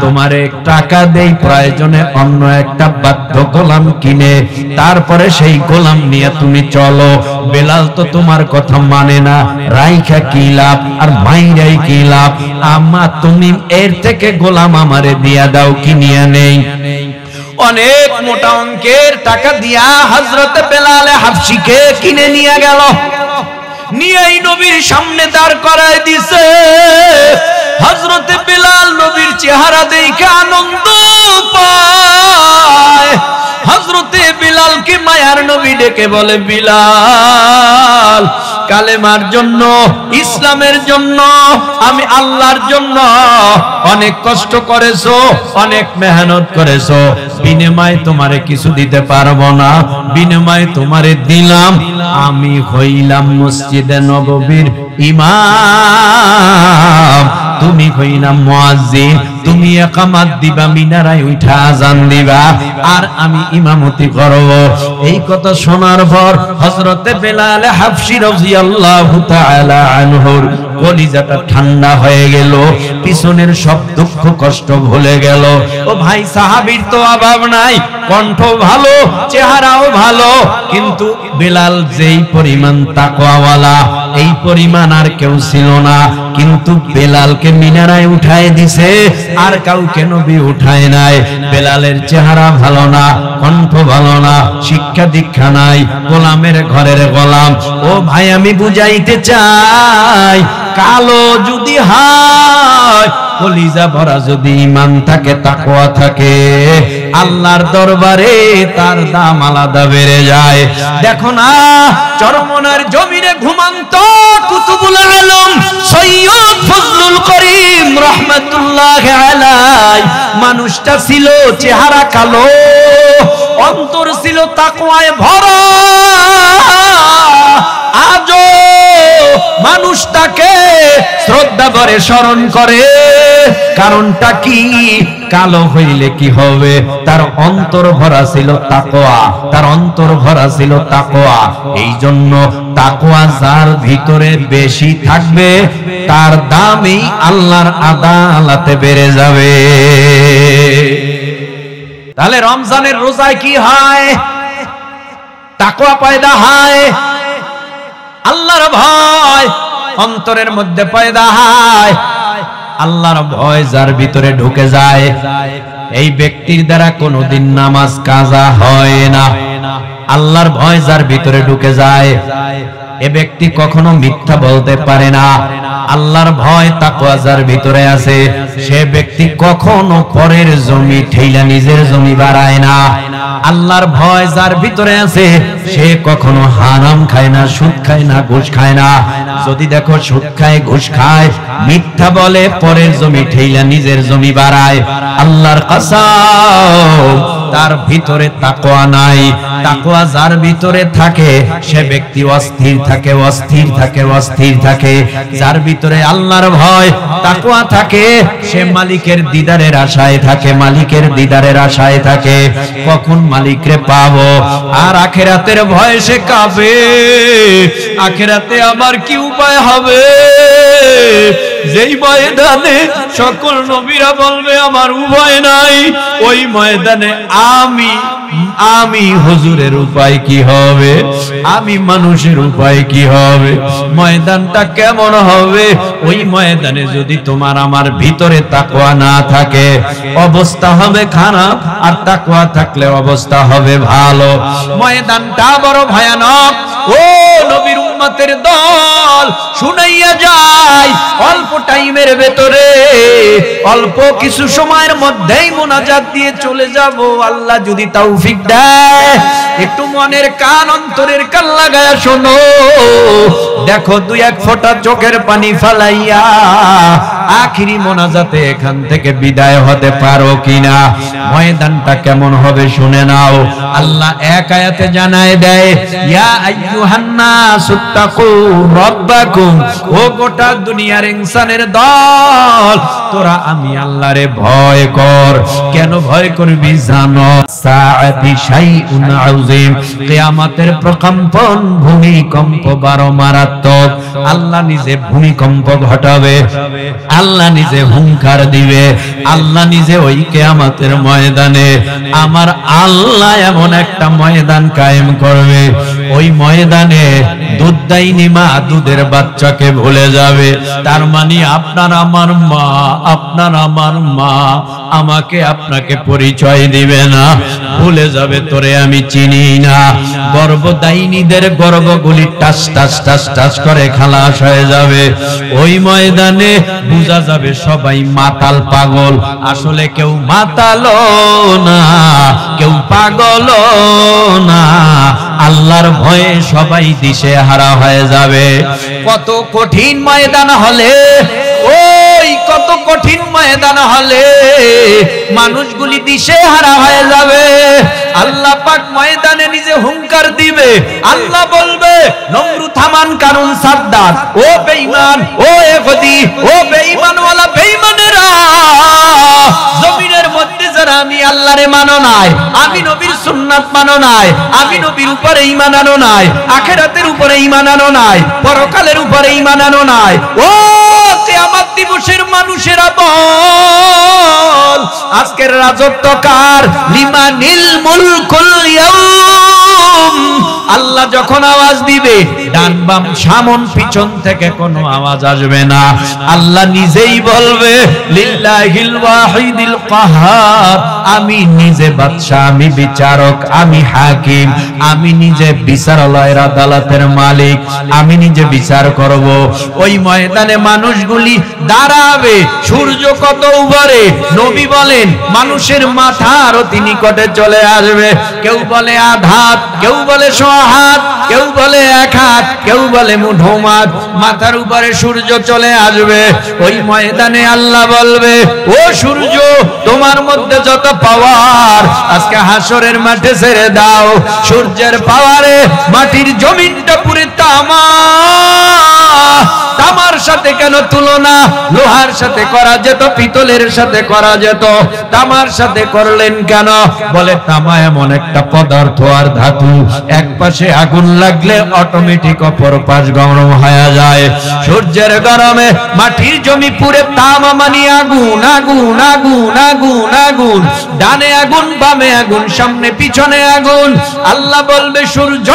তোমারে টাকা দেই, প্রয়োজনে অন্য একটা বাধ্য গোলাম কিনে তারপরে সেই গোলাম নিয়ে তুমি চলো। বেলাল তো তোমার কথা মানে না, রাইখা কি লাভ আর মাইরাই কি লাভ? তুমি এর থেকে গোলাম আমারে দিয়া দাও, কিনিয়া নেই। অনেক মোটা অঙ্কের টাকা দিয়া হযরত বেলাল হাবশিকে কিনে নিয়ে গেল, নিয়েই নবীর সামনে দাঁড় করায় দিছে। হযরত বেলাল নবীর চেহারা দেখে আনন্দ পায়। হযরতে বেলালকে মায়ার নবী ডেকে বলে, বিলাল, কালেমার জন্য, ইসলামের জন্য, আমি আল্লাহর জন্য অনেক কষ্ট করেছো, অনেক মেহনত করেছো, বিনিময়ে তোমারে কিছু দিতে পারবো না, বিনিময়ে তোমারে দিলাম, আমি হইলাম মসজিদে নববীর ইমাম, তুমি হইলাম মুয়াজ্জিন, তুমি ইকামত দিবা, মিনারায় উঠা আযান দিবা, আর আমি ইমামতি করব। এই কথা শোনার পর হযরতে বেলাল হাবশী রাদিয়াল্লাহু তাআলা আনহুর কলিজাটা ঠান্ডা হয়ে গেল, পিছনের সব দুঃখ কষ্ট ভুলে গেল। ও ভাই, সাহাবীর তো অভাব নাই, কণ্ঠ ভালো, চেহারাও ভালো, কিন্তু বেলাল যেই পরিমাণ তাকওয়াওয়ালা, এই পরিমাণ আর কেউ ছিল না। কিন্তু বেলালকে মিনারায় উঠায় দিছে, আর কাউকে নবী উঠায় নাই। বেলালের চেহারা ভালো না, কণ্ঠ ভালো না, শিক্ষা দীক্ষা নাই, গোলামের ঘরের গোলাম। ও ভাই, আমি বুঝাইতে চাই, কালো যদি হয়, কলিজা ভরা যদি ঈমান থাকে, তাকওয়া থাকে, আল্লাহর দরবারে তার দাম আলাদা বেড়ে যায়। দেখো না, চরমনার জমিনে ঘুমন্ত কুতুবুল আলম সৈয়দ ফজলুল করিম রাহমাতুল্লাহি আলাইহি, মানুষটা ছিল চেহারা কালো, অন্তর ছিল তাকওয়ায় ভরা। আজও মানুষটাকে শ্রদ্ধা করে স্মরণ করে। কারণটা কি? কালো হইলে কি হবে? তার অন্তর ভরা ছিল তাকওয়া, তার অন্তর ভরা ছিল তাকওয়া। এই জন্য তাকওয়া যার ভিতরে বেশি থাকবে, তার দামই আল্লাহর আদালতে বেড়ে যাবে। তাহলে রমজানের রোজায় কি হয়? তাকওয়া পয়দা হয়, আল্লাহর ভয় অন্তরের মধ্যে পয়দা হয়। আল্লাহর ভয় যার ভিতরে ঢুকে যায়, এই ব্যক্তির দ্বারা কোনোদিন নামাজ কাজা হয় না। আল্লাহর ভয় যার ভিতরে ঢুকে যায়, এ ব্যক্তি কখনো মিথ্যা বলতে পারে না। আল্লাহর ভয় তাকওয়া যার ভিতরে আছে, সে ব্যক্তি কখনো পরের জমি ঠেইলা নিজের জমি বাড়ায় না। আল্লাহর ভয় যার ভিতরে আছে, সে কখনো হারাম খায় না, সুদ খায় না, ঘুষ খায় না। যদি দেখো সুদ খায়, ঘুষ খায়, মিথ্যা বলে, পরের জমি ঠেইলা নিজের জমি বাড়ায়, আল্লাহর কসম, তার ভিতরে তাকওয়া নাই। তাকওয়া যার ভিতরে থাকে সে ব্যক্তি অস্থির থাকে, অস্থির থাকে, অস্থির থাকে। যার ভিতরে আল্লাহর ভয় তাকওয়া থাকে সে মালিকের দিদারের আশায় থাকে, মালিকের দিদারের আশায় থাকে, কখন মালিকরে পাবো। আর আখিরাতের ভয় সে কাঁপে, আখিরাতে আমার কি উপায় হবে। যেই ময়দানে সকল নবীরা বলবে আমার উপায় নাই, ওই ময়দানে আমি হুজুরের উপায় কি হবে, আমি মানুষের উপায় কি হবে, ময়দানটা কেমন হবে। ওই ময়দানে যদি তোমার আমার ভিতরে তাকওয়া না থাকে অবস্থা হবে খারাপ, আর তাকওয়া থাকলে অবস্থা হবে ভালো। ময়দানটা বড় ভয়ানক। ও নবীর উম্মতের দল, শুনাইয়া যায় অল্প টাইমের ভেতরে, অল্প কিছু সময়ের মধ্যেই মুনাজাত দিয়ে চলে যাব। আল্লাহ যদি তৌফিক দেয়, একটু মনের কান অন্তরের কান লাগায়া শোনো। দেখো দুই এক ফোঁটা চোখের পানি ফালাইয়া আখিরি মুনাজাতে এখান থেকে বিদায় হতে পারো কিনা। ময়দানটা কেমন হবে শুনে নাও। আল্লাহ এক আয়াতে জানায় দেয়, ইয়া আইয়ুহান নাস তাকু রাব্বাকুম, ও গোটা দুনিয়ার ইনসানের দল, তোরা আমি আল্লাহরে ভয় কর। কেন ভয় করবি জানো? সাআতি শাইউন আযীম, কিয়ামতের প্রকম্পন, ভূমিকম্প বড় মারাত্মক। আল্লাহ নিজে ভূমিকম্প ঘটাবে, আল্লাহ নিজে হুঙ্কার দিবে, আল্লাহ নিজে ওই কিয়ামতের ময়দানে আমার আল্লাহ এমন একটা ময়দান কায়েম করবে। ওই ময়দানে দুধদাইনি মা দুধের বাচ্চাকে ভুলে যাবে। তার মানে আপনার আমার মা, আপনার আমার মা আমাকে আপনাকে পরিচয় দিবে না, ভুলে যাবে তোরে আমি চিনি না। গর্ভদাইনীদের গর্ভগুলি টাস টাস টাস টাস করে খালাস হয়ে যাবে। ওই ময়দানে বুঝা যাবে সবাই মাতাল পাগল। আসলে কেউ মাতালও না, কেউ পাগলও না, আল্লাহর ভয়ে সবাই দিশে হারা হয়ে যাবে। কত কঠিন ময়দান হলে, ওই কত কঠিন ময়দান হলে মানুষগুলি দিশে হারা হয়ে যাবে। আল্লাহ পাক ময়দানে নিজে হুঙ্কার দিবে। আল্লাহ বলবে, নমরুদ হামান কারুন সাদ্দাত, ও বেঈমান, ও ইহুদি, ও বেঈমানওয়ালা বেঈমানেরা, জমিনের মধ্যে যারা আমি আল্লাহরে মানো নাই, আমি নবীর সুন্নাত মানো নাই, আমি নবীর উপরে ঈমান আনো নাই, আখিরাতের উপরে ঈমান আনো নাই, পরকালের উপরে ঈমান আনো নাই, ও কিয়ামত দিবসের মানুষেরা বল, আজকের রাজত্ব কার? লিমানিল মুলকুল ইয়াউম। আল্লাহ যখন আওয়াজ দিবে, ডান বাম সামন পিছন থেকে কোনো আওয়াজ আসবে না। আল্লাহ নিজেই বলবে, লিল্লাহিল ওয়াহিদিল কাহার, আমি নিজে বাদশা, আমি বিচারক, আমি হাকিম, আমি নিজে বিচারালয়ের আদালতের মালিক, আমি নিজে বিচার করব। ওই ময়দানে মানুষগুলি দাঁড়াবে, সূর্য কত উপরে, নবী বলেন মানুষের মাথার অতি নিকটে চলে আসবে। কেউ বলে আধ হাত, কেউ বলে সোয়া হাত, কেউ বলে এক হাত, কেউ বলে মুঠো মাঠ, মাথার উপরে সূর্য চলে আসবে। ওই ময়দানে আল্লাহ বলবে, ও সূর্য, তোমার মধ্যে যত পাওয়ার আজকে হাসরের মাঠে ছেড়ে দাও। সূর্যের পাওয়ারে মাটির জমিনটা পুরো তামা। তামার সাথে কেন তুলনা? লোহার সাথে করা যেত, পিতলের সাথে করা যেত, তামার সাথে করলেন কেন? বলে তামা এমন একটা পদার্থ আর ধাতু, এক পাশে আগুন লাগলে অটোমেটিক অপর পাশ গরম হয়ে যায়। সূর্যের গরমে মাটির জমি পুরে তামা, মানে আগুন আগুন আগুন আগুন আগুন, ডানে আগুন, বামে আগুন, সামনে পিছনে আগুন। আল্লাহ বলবে, সূর্য,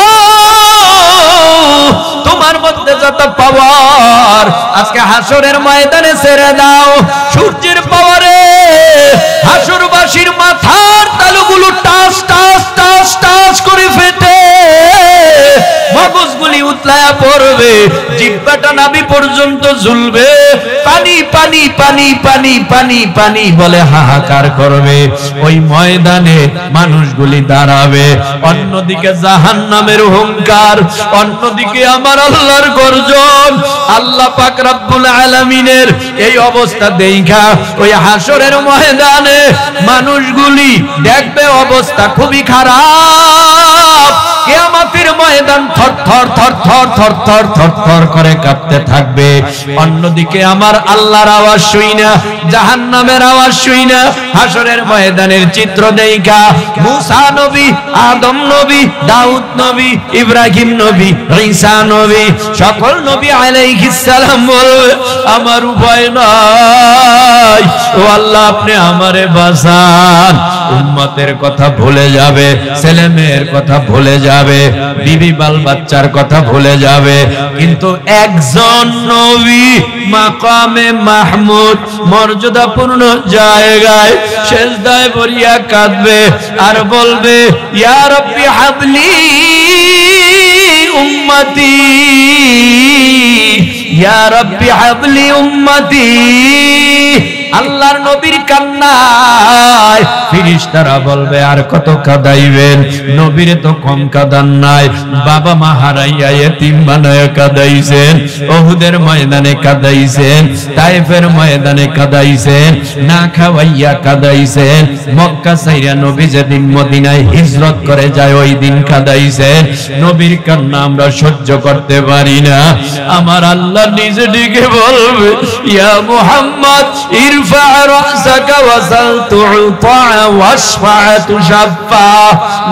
তোমার মধ্যে যত পাওয়ার আজকে হাসরের ময়দানে ছেড়ে দাও। সূর্যের পাওয়ারে হাসরবাসীর মাথার তালুগুলো টাস টাস টাস টাস করে ফেটে মগজগুলি উতলায়া পড়বে, জিহ্বাটা নাভি পর্যন্ত ঝুলবে, পানি পানি পানি পানি পানি পানি বলে হাহাকার করবে। ওই ময়দানে মানুষগুলি দাঁড়াবে, অন্যদিকে জাহান্নামের হুঙ্কার, অন্যদিকে আমার আল্লাহর গর্জন। আল্লাহ পাক রব্বুল আলামিনের এই অবস্থা দেখা ওই হাসরের ময়দানে মানুষগুলি দেখবে অবস্থা খুবই খারাপ। কিয়ামতের ময়দান থরথর থরথর থরথর থরথর করে কাঁপতে থাকবে। অন্যদিকে আমার আল্লাহর আওয়াজ শুই না, জাহান্নামের আওয়াজ শুই না। হাসরের ময়দানের চিত্র দেখা মুসা নবী, আদম নবী, দাউদ নবী, ইব্রাহিম নবী, ঈসা নবী, সকল নবী আলাইহিস সালাম বলবে আমার উপায় নাই, ও আল্লাহ আপনি আমারে বাঁচান। উম্মতের কথা ভুলে যাবে, ছেলে মেয়ের কথা ভুলে যাবে, বিবি বাল বাচ্চার কথা ভুলে যাবে, কিন্তু একজন নবী মাকামে মাহমুদ মর্যাদাপূর্ণ জায়গায় সেজদায় পড়িয়া কাঁদবে আর বলবে ইয়া রাব্বি হাবলি উম্মতি, ইয়া রাব্বি হাবলি উম্মতি। আল্লাহর নবীর কান্নায় ফেরেশতারা বলবে আর কত কাঁদাইবেন, নবীরে তো কম কাঁদান নাই, বাবা মা হারাইয়া এতিম বানায়া কাঁদাইছেন, উহুদের ময়দানে কাঁদাইছেন, তায়েফের ময়দানে কাঁদাইছেন, না খাওয়াইয়া কাঁদাইছেন, মক্কা ছাইরা নবী যেদিন মদিনায় হিজরত করে যায় ওই দিন কাঁদাইছেন। নবীর কান্না আমরা সহ্য করতে পারি না। আমার আল্লাহ নিজে ডেকে বলবে ইয়া মুহাম্মদ ইরফা রাসাকা ওয়াসাল তু'তা ওয়াশফা তুশাফা।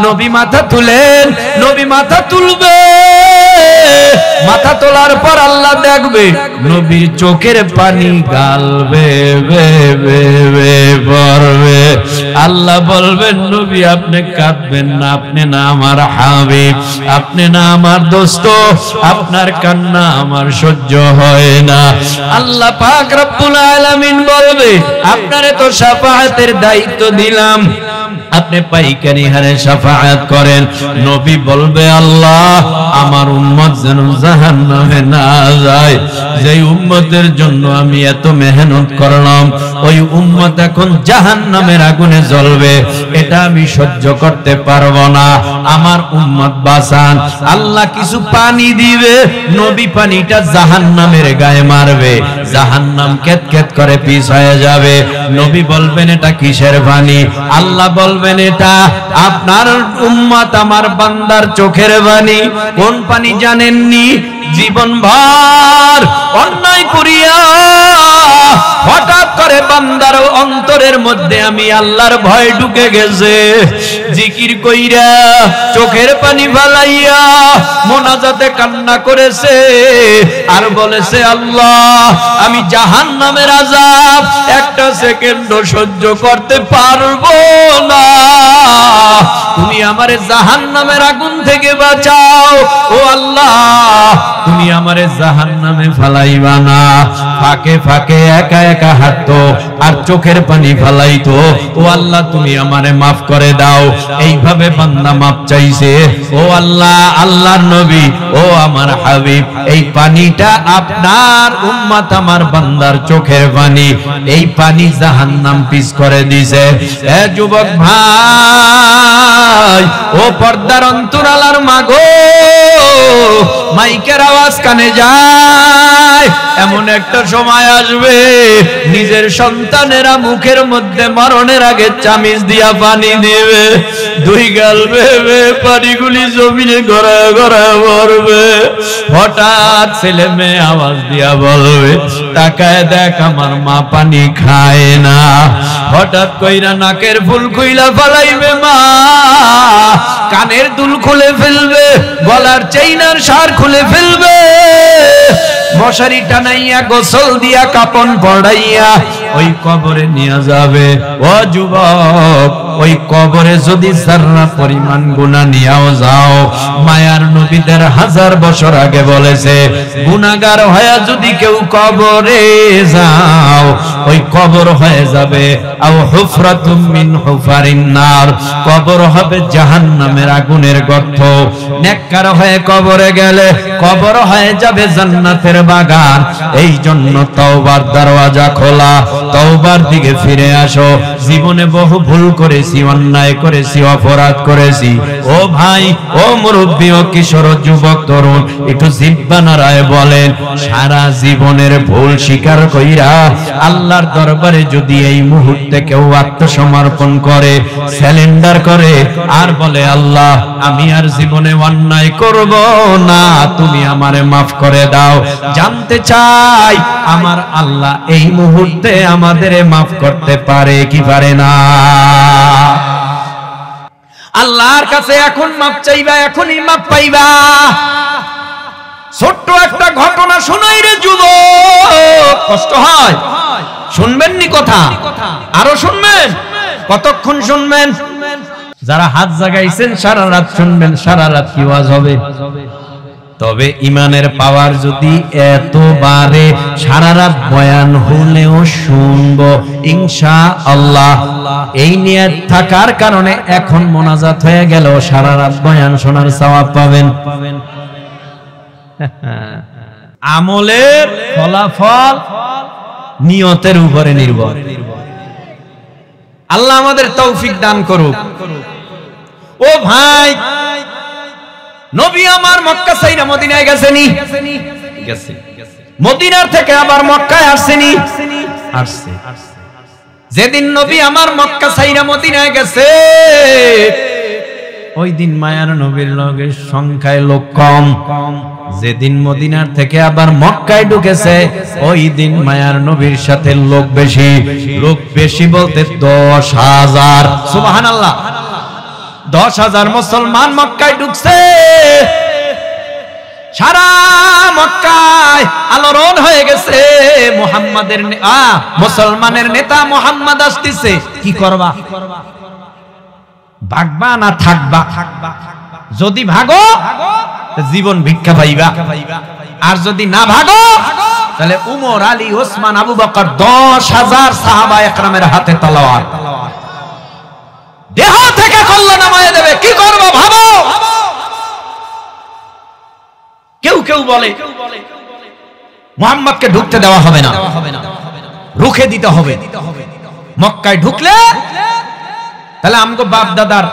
নবী মাথা তুলেন, নবী মাথা তুলবে, মাথা তোলার পর আল্লাহ দেখবে নবীর চোখের পানি গালবে পড়বে। আল্লাহ বলবেন নবী আপনি কাঁদবেন না, আপনি না আমার হাবিব, আপনি না আমার দোস্ত, আপনার কান্না আমার সহ্য হয় না। আল্লাহ পাক রব্বুল আলামিন বলবে আপনারে তো শাফাআতের দায়িত্ব দিলাম, আপনি পাইকারি হারে শাফাআত করেন। নবী বলবে আল্লাহ আমার উম্মত যেন জাহান্নামে না যায়, যেই উম্মতের জন্য আমি এত মেহনত করলাম ওই উম্মত এখন জাহান্নামের আগুনে জ্বলবে, এটা আমি সহ্য করতে পারবো না, আমার উম্মত বাঁচান। আল্লাহ কিছু পানি দিবে, নবী পানিটা জাহান্নামের গায়ে মারবে, জাহান্নাম কেতকেত করে পিছ হয়ে যাবে। নবী বলবেন এটা কিসের পানি? আল্লাহ বলবেন এটা আপনার উম্মত আমার বান্দার চোখের পানি। কোন পানি জানেননি? জীবন ভর অন্যায় করিয়া হঠাৎ করে বান্দার অন্তরের মধ্যে আমি আল্লাহর ভয় ঢুকে গেছে, জিকির কইরা চোখের পানি ফালাইয়া মোনাজাতে কান্না করেছে আর বলেছে আল্লাহ আমি জাহান্নামের আযাব একটা সেকেন্ড সহ্য করতে পারবো না, তুমি আমারে জাহান্নামের আগুন থেকে বাঁচাও। ও আল্লাহ তুমি আমারে জাহান্নামে ফালাইবা না। ফাঁকে ফাঁকে একা একা হাঁটতো আর চোখের পানি ফালাইতো, ও আল্লাহ তুমি আমারে মাফ করে দাও। এইভাবে বান্দা মাফ চাইছে। ও আল্লাহ, আল্লাহর নবী, ও আমার হাবিব, এই পানিটা আপনার উম্মত আমার বান্দার চোখের পানি, এই পানি জাহান্নাম পিছ করে দিছে। এ যুবক ভাই, ও পর্দার অন্তরালার মাগো, মাইকের আওয়াজ কানে যায়, এমন একটা সময় আসবে নিজের সন্তানেরা মুখের মধ্যে মরণের আগে চামিচ দিয়া পানি দিবে, দুই গাল ভেবে পানিগুলি জমিনে গড়ায় গড়ায় পড়বে। হঠাৎ ছেলে মেয়ে আওয়াজ দিয়া বলবে তাকায় দেখ আমার মা পানি খায় না। হঠাৎ কইরা নাকের ফুল খুইলা ফালাইবে মা, কানের দুল খুলে ফেলবে, গলার চেইনার সার খুলে ফেলবে, মশারি টানাইয়া গোসল দিয়া কাপন পড়াইয়া ওই কবরে নিয়ে যাবে। ও যুবক, ওই কবরে যদি যারা পরিমাণ গুনাহ নিয়েও যাও, মায়ার নবীদের 1000 বছর আগে বলেছে গুনাহগার হয়ে যদি কেউ কবরে যাও, ওই কবর হয়ে যাবে আও হুফরাতুম মিন হুফারিন নার, কবর হবে জাহান্নামের আগুনের গর্ত। নেককার হয়ে কবরে গেলে কবর হয়ে যাবে জান্নাতের বাগান। এই জন্য তওবার দরওয়াজা খোলা, তওবার দিকে ফিরে আসো। জীবনে বহু ভুল করেছি, অন্যায় করেছি, অপরাধ করেছি। ও ভাই, ও মুরব্বী, ও কিশোর, যুবক, তরুণ, একটু জিহ্বা নাড়ায় বলেন, সারা জীবনের ভুল স্বীকার কইরা আল্লাহর দরবারে যদি এই মুহূর্তে কেউ আত্মসমর্পণ করে, স্যালেন্ডার করে, আর বলে আল্লাহ আমি আর জীবনে অন্যায় করব না, তুমি আমারে মাফ করে দাও, জানতে চাই আমার আল্লাহ এই মুহূর্তে আমাদের মাফ করতে পারে কি পারে না? আল্লাহর কাছে এখন মাফ চাইবা, এখনই মাফ পাইবা। ছোট্ট একটা ঘটনা শোনাই রে যুবক, কষ্ট হয়? শুনবেন নি কথা? আরো শুনবেন? কতক্ষণ শুনবেন? যারা হাত জাগাইছেন সারা রাত শুনবেন, সারা রাত কি ওয়াজ হবে। তবে ইমানের পাওয়ার যদি এতবারে সারা রাত বয়ান হলেও শুনবো ইনশাআল্লাহ, এই নিয়ত থাকার কারণে এখন মোনাজাত হয়ে গেল, সারা রাত বয়ান শোনার সওয়াব পাবেন। আমলের ফলাফল নিয়তের উপরে নির্ভর। আল্লাহ আমাদের তৌফিক দান করুক। ও ভাই, নবী আমার মক্কা ছাইরা মদিনায় গেছেনি? গেছে। মদিনার থেকে আবার মক্কায় আসছেনি? আসছে। যেদিন নবী আমার মক্কা ছাইরা মদিনায় গেছে, ওই দিন মায়ার নবীর লগের সংখ্যায় লোক কম। যেদিন মদিনার থেকে আবার মক্কায় ঢুকেছে, ওই দিন মায়ার নবীর সাথে লোক বেশি। লোক বেশি বলতে 10,000। সুবহানাল্লাহ। 10,000 মুসলমান মক্কায় ঢুকছে। সারা মক্কায় আলোড়ন হয়ে গেছে। মুহাম্মাদের মুসলমানের নেতা মুহাম্মদ আসতেছে। কি করবা? ভাগবা না থাকবা? যদি ভাগো জীবন ভিক্ষা পাইবা, আর যদি না ভাগো তাহলে উমর, আলী, ওসমান, আবু বকর 10,000 সাহাবা একরামের হাতে তলোয়ার, দেহ থেকে কল্লা নামায় দেবে। কি করবো ভাবো। কেউ কেউ বলে মুহাম্মদকে ঢুকতে দেওয়া হবে না, রুখে দিতে হবে। মক্কায় ঢুকলে তাহলে আমগো বাপ দাদার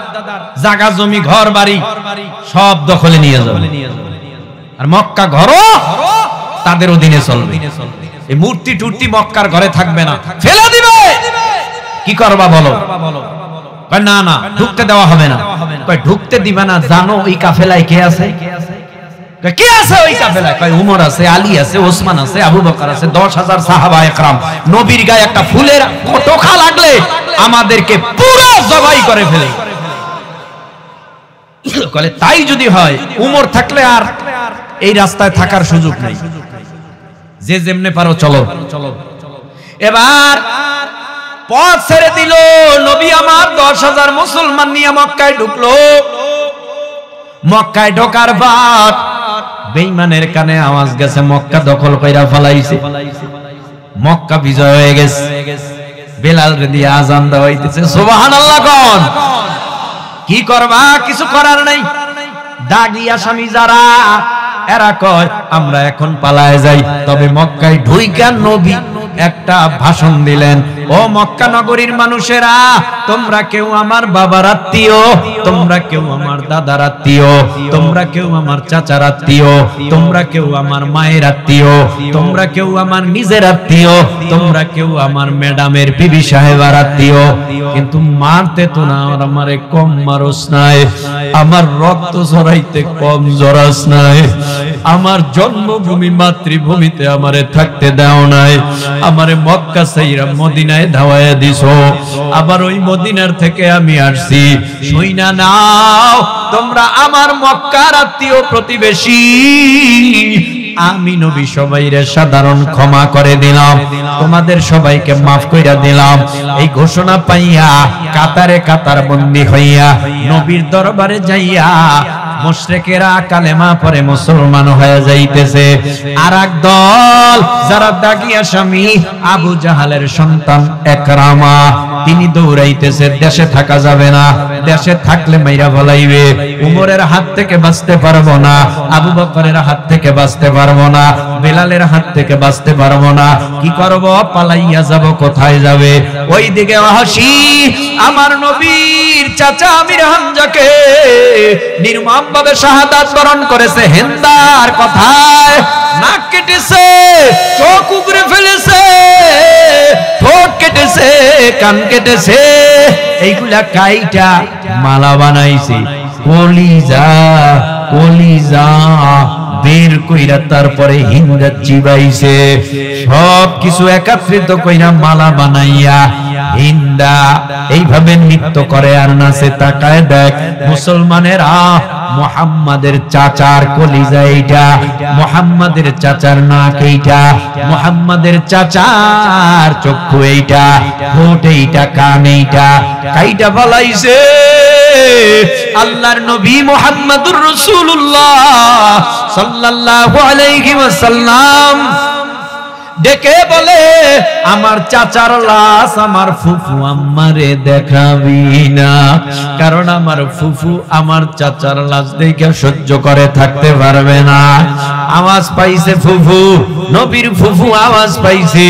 জায়গা জমি ঘর বাড়ি সব দখলে নিয়ে যাবে, আর মক্কা ঘরও তাদের অধীনে চলবে। এই মূর্তি টুর্তি মক্কার ঘরে থাকবে না, ফেলে দিবে। কি করবা বলো? না না, ঢুকতে দেওয়া হবে না। ঢুকতে দিবে না, জানো ওই কাফেলায় কে আছে? কে আছে ওই কাফেলায়? উমর আছে, আলী আছে, ওসমান আছে, আবু বকর আছে, 10,000 সাহাবা একরাম। নবীর গায়ে একটা ফুলের টোকা লাগলে আমাদেরকে পুরো জবাই করে ফেলে। বলে তাই যদি হয়, উমর থাকলে আর এই রাস্তায় থাকার সুযোগ নেই। যে যেমনে পারো চলো। এবার পথ ছেড়ে দিল। নবী আমার 10,000 মুসলমান নিয়ে মক্কায় ঢুকলো। মক্কায় ঢোকার পর বেঈমানের কানে আওয়াজ গেছে মক্কা দখল কইরা ফলাইছে, মক্কা বিজয় হয়ে গেছে। বেলাল দিয়ে আজান দেওয়া হইতেছে। সুবহানাল্লাহ। কোন কি করবা? কিছু করার নাই। দাগি আসামি যারা, এরা কয় আমরা এখন পালায় যাই। তবে মক্কায় ঢুইকা নবী একটা ভাষণ দিলেন। ও মক্কা নগরীর মানুষেরা, তোমরা কেউ আমার বাবার আত্মীয়, তোমরা কেউ আমার দাদার আত্মীয়, তোমরা কেউ আমার চাচার আত্মীয়, তোমরা কেউ আমার মায়ের আত্মীয়, তোমরা কেউ আমার নিজের আত্মীয়, তোমরা কেউ আমার ম্যাডামের বিবি সাহেবার আত্মীয়, কিন্তু মারতে তো না আমারে কম মারস নাই, আমার রক্ত ঝরাইতে কম জরাস নাই, আমার জন্মভূমি মাতৃভূমিতে আমারে থাকতে দাও নাই, আমারে মক্কা ছাইরা মদিনায় ধাওয়ায়া দিছো। আবার ওই মদিনার থেকে আমি আসছি। শুইনা নাও, তোমরা আমার মক্কার আত্মীয় প্রতিবেশী, আমি নবী সবাইরে সাধারণ ক্ষমা করে দিলাম, তোমাদের সবাইকে মাফ কইরা দিলাম। এই ঘোষণা পাইয়া কাতারে কাতার বন্দী হইয়া নবীর দরবারে যাইয়া মুশরিকেরা কালেমা পড়ে মুসলমান হয়ে যাইতেছে। আর এক দল যারা দাগী আসামি আবু জাহালের সন্তান ইকরামা, তিনি দৌড়াইতেছে, দেশে থাকা যাবে না, দেশে থাকলে মাইরা ফলাইবে, উমরের হাত থেকে বাঁচতে পারবো না, আবু বকরের হাত থেকে বাঁচতে পারবো না, বেলালের হাত থেকে বাঁচতে পারবো না, কি করব, পালাইয়া যাব, কোথায় যাবে? ওইদিকে ওয়াহশী আমার নবীর চাচা আমির হামজাকে নির্মমভাবে শাহাদাত বরণ করেছে। হিন্দার কথায় নাক কেটেছে, চোখ উপড়ে ফেলেছে, ঠোঁট কেটেছে, কান কেটেছে, এইগুলা কাইটা মালা বানাইছে। কলিজা কলিজা বের কইরা তারপরে হিন্দা চিবাইছে, সব কিছু একত্রিত কইরা মালা বানাইয়া হিন্দা এইভাবে নৃত্য করে আর নাচে। তাকায় দেখ মুসলমানেরা মুহাম্মাদের চাচার কলিজা এইটা, মুহাম্মাদের চাচার নাক এইটা, মুহাম্মাদের চাচার চক্ষু এইটা, ঠোঁট এইটা, কান এইটা, কাইটা ফলাইছে। আল্লাহর নবী মুহাম্মদুর রাসূলুল্লাহ সাল্লাল্লাহু আলাইহি ওয়াসাল্লাম ডেকে বলে, আমার চাচার লাশ আমার ফুফু আম্মারে দেখাবি না, কারণ আমার ফুফু আমার চাচার লাশ দেখে সহ্য করে থাকতে পারবে না। আওয়াজ পাইছে ফুফু, নবীর ফুফু আওয়াজ পাইছে,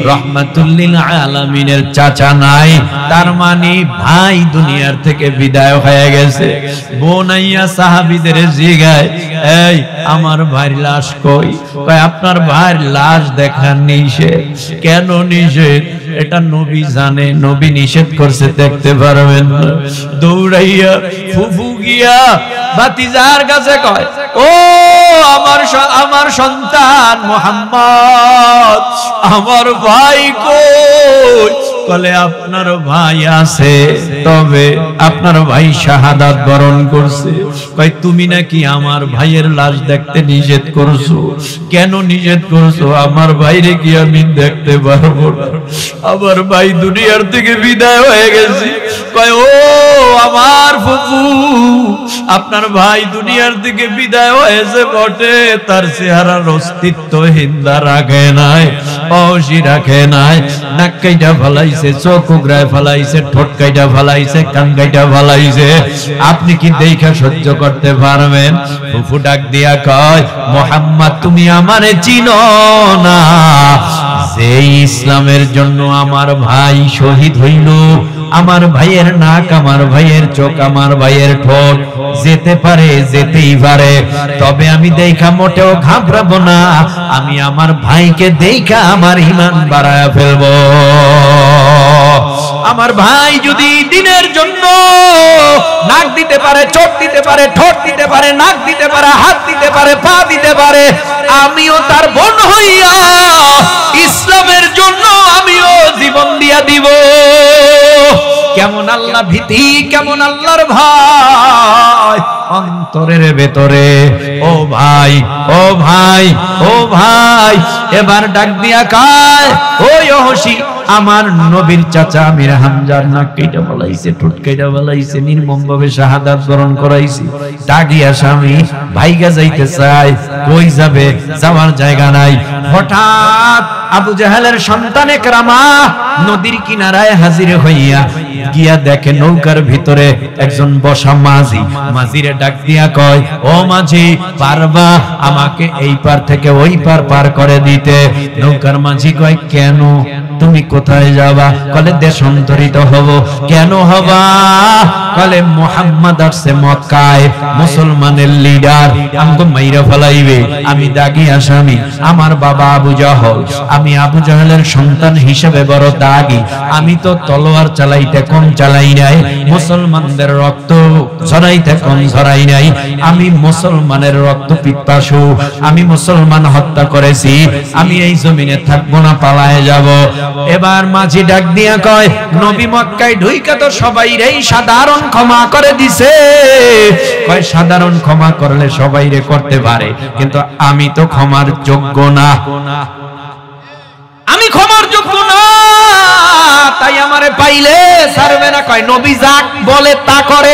রহমাতুল লিল আলামিনের চাচা নাই, তার মানে ভাই দুনিয়ার থেকে বিদায় হয়ে গেছে। বোনাইয়া সাহাবীদের জিগায়, এই আমার ভাইয়ের লাশ কই? কয় আপনার ভাইয়ের লাশ দেখা নিষেধ। কেন নিষেধ? এটা নবী জানে, নবী নিষেধ করছে, দেখতে পারবেন না। দৌড়াইয়া ফুফু গিয়া ভাতিজার কাছে কয়, ও আমার সন্তান মুহাম্মদ, আমার ভাই কই? বলে আপনার ভাই আছে, তবে আপনার ভাই শাহাদাত বরণ করছে। কয় তুমি নাকি আমার ভাইয়ের লাশ দেখতে নিষেধ করছো? কেন নিষেধ করছো? আমার ভাইরে কি আমি দেখতে পারবো না, আমার ভাই দুনিয়ার থেকে বিদায় হয়ে গেছে। কয় ও আমার ফুফু, আপনার ভাই দুনিয়ার থেকে বিদায় হয়েছে বটে, তার চেহারার অস্তিত্ব হিন্দা রাখে নাই, অহসি রাখে নাই, নাক কাইটা ফলাইছে, চোখ উগড়ায় ফলাইছে, ঠোঁট কাইটা ফলাইছে, কান কাইটা ফলাইছে। আপনি কি দেখা সহ্য করতে পারবেন? ফুফু ডাক দিয়া কয়, মুহাম্মদ তুমি আমারে চিনো না? যেই ইসলামের জন্য আমার ভাই শহীদ হইল, আমার ভাইয়ের নাক, আমার ভাইয়ের চোখ, আমার ভাইয়ের ঠোঁট যেতে পারে, যেতেই পারে, তবে আমি দেখা মোটেও ঘাবড়াবো না। আমি আমার ভাইকে দেখা আমার ঈমান বাড়ায়া ফেলবো। আমার ভাই যদি দিনের জন্য নাক দিতে পারে, চোখ দিতে পারে, ঠোঁট দিতে পারে, নাক দিতে পারে, হাত দিতে পারে, পা দিতে পারে, আমিও তার বোন হইয়া ইসলামের জন্য আমিও জীবন দিয়া দিব। কেমন আল্লাহ ভীতি, কেমন আল্লাহর ভয় অন্তরের ভেতরে। ও ভাই, ও ভাই, ও ভাই, এবার ডাক দিয়া কয়, ওই ওহসী আমার নবীর চাচা আমির হামজার নাক কেটে ফলাইছে, ঠোঁট কেটে ফলাইছে, নির্মমভাবে শাহাদাত বরণ করাইছে। দাগিয়া স্বামী ভাইগা যাইতে চায়, কই যাবে? যাওয়ার জায়গা নাই। হঠাৎ আবু জাহেলের সন্তান ইকরামা নদীর কিনারায় হাজির হইয়া গিয়া দেখে নৌকার ভিতরে একজন বসা মাঝি। মাঝিরে ডাক দিয়া কয়, ও মাঝি, পারবা আমাকে এই পার থেকে ওই পার পার করে দিতে? নৌকার মাঝি কয়, কেন? তুমি কোথায় যাবা? কলে দেশান্তরিত হব। কেন হবা? কলে মুহাম্মদ আসছে মক্কায়, মুসলমানের লিডার, আমগো মাইরা ফলাইবে। আমি দাগী আসামি, আমার বাবা আবু জাহল, আমি আবু জাহলের সন্তান হিসেবে বড় দাগী। আমি তো তলোয়ার চালাইতে কম চালাই নাই, মুসলমানদের রক্ত ঝরাইতে কম ঝরাই নাই। আমি মুসলমানের রক্ত পিপাসু, আমি মুসলমান হত্যা করেছি। আমি এই জমিনে থাকবো না, পালায়ে যাব। এবার মাঝি ডাক দিয়া কয়, নবী মক্কায় ঢুইকা তো সবাইরেই সাধারণ সাধারণ ক্ষমা করে দিছে। কয় সাধারণ ক্ষমা করলে সবাই রে করতে পারে, কিন্তু আমি তো ক্ষমার যোগ্য না, আমি ক্ষমার যোগ্য না, তাই আমারে পাইলে ছাড়বে না। কয় নবী যা বলে তা করে,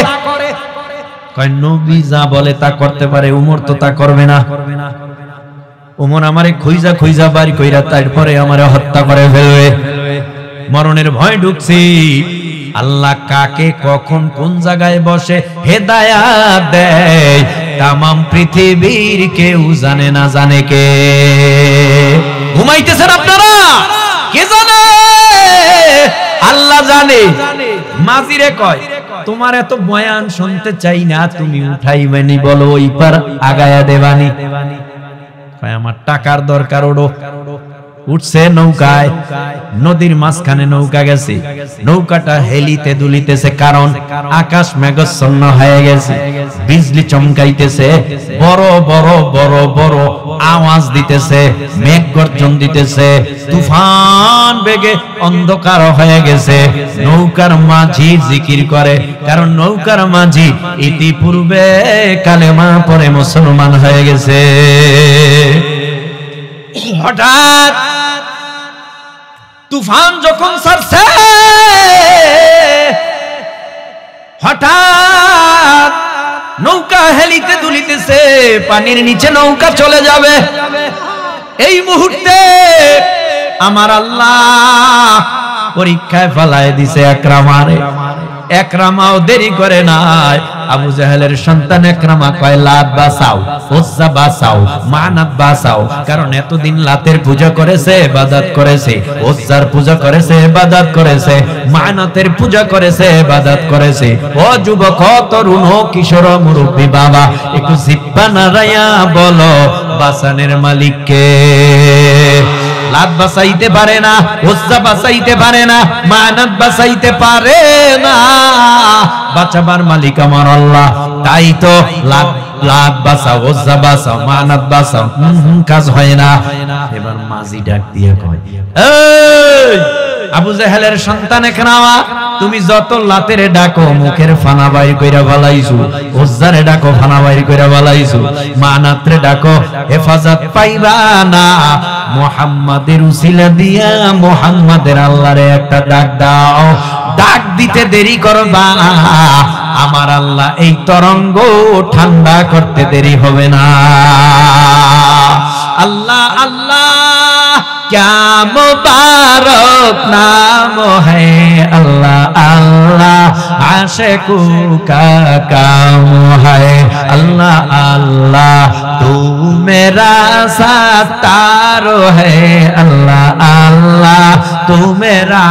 কয় নবী যা বলে তা করতে পারে, উমর তো তা করবে না। উমর আমারে খুইজা খুইজা বাড়ি কইরা তারপরে আমারে হত্যা করে ফেলবে। মরণের ভয় ঢুকছি। আল্লাহ কাকে কখন কোন জায়গায় বসে হেদায়াত দেয় তামাম পৃথিবীর কেউ জানে না। জানে কে? ঘুমাইতেছেন আপনারা? কে জানে? আল্লাহ জানে। মাজিরে কয় তোমার এত বয়ান শুনতে চাই না, তুমি উঠাই মানি বলো ওই পার আগায়া দেবানি। কয় আমার টাকার দরকার, ওড়ো। উঠছে নৌকায়, নদীর মাঝখানে নৌকা গেছে, নৌকাটা হেলিতে দুলিতেছে, কারণ আকাশ মেঘাচ্ছন্ন হয়ে গেছে, বিজলি চমকাইতেছে, বড় বড় বড় বড় আওয়াজ দিতেছে, মেঘ গর্জন দিতেছে, তুফান বেগে অন্ধকার হয়ে গেছে। নৌকার মাঝি জিকির করে, কারণ নৌকার মাঝি ইতিপূর্বে কালেমা পড়ে মুসলমান হয়ে গেছে। হঠাৎ তুফান যখন ছাড়ছে, হঠাৎ নৌকা হেলিতে দুলিতেছে, পানির নিচে নৌকা চলে যাবে। এই মুহূর্তে আমার আল্লাহ পরীক্ষায় ফেলায় দিছে একরামারে। একরামাও দেরি করে নাই। আবু জাহেলের সন্তান একরামা কয় লাত বাঁচাও, উজ্জা বাঁচাও, মানাত বাঁচাও, কারণ এতদিন লাতের পূজা করেছে, ইবাদত করেছে, উজ্জার পূজা করেছে, ইবাদত করেছে, মানাতের পূজা করেছে, ইবাদত করেছে। ও যুবক, তরুণ, কিশোর, মুরব্বী বাবা, একটু জিহ্বা নাড়াইয়া বলো বাঁচানের মালিক কে? লাত বাঁচাইতে পারে না, উজ্জা বাঁচাইতে পারে না, মানাত বাঁচাইতে পারে না, বাঁচাবার মালিক আমার আল্লাহ। তাই তো লাত বাঁচাও, উজ্জা বাঁচাও, মানাত বাঁচাও, কাজ হয় না। এবার মাঝি ডাক দিয়ে কয়, এই আবু জাহেলের সন্তান একরামা, তুমি যত লাতের ডাকো মুখের ফানা বাইর কইরা বালাইছো, উজ্জারে ডাকো ফানা বাইর কইরা বালাইছো, মানাতরে ডাকো হেফাজত পাইবা না। মুহাম্মাদের উসিলা দিয়া মুহাম্মাদের আল্লাহরে একটা ডাক দাও। ডাক দিতে দেরি করবা, আমার আল্লাহ এই তরঙ্গ ঠান্ডা করতে দেরি হবে না। আল্লাহ আল্লাহ क्या मुबारक नाम है अल्लाह अल्लाह आशिकू का काम है अल्लाह अल्लाह तू मेरा सत्तार है अल्लाह अल्लाह तू मेरा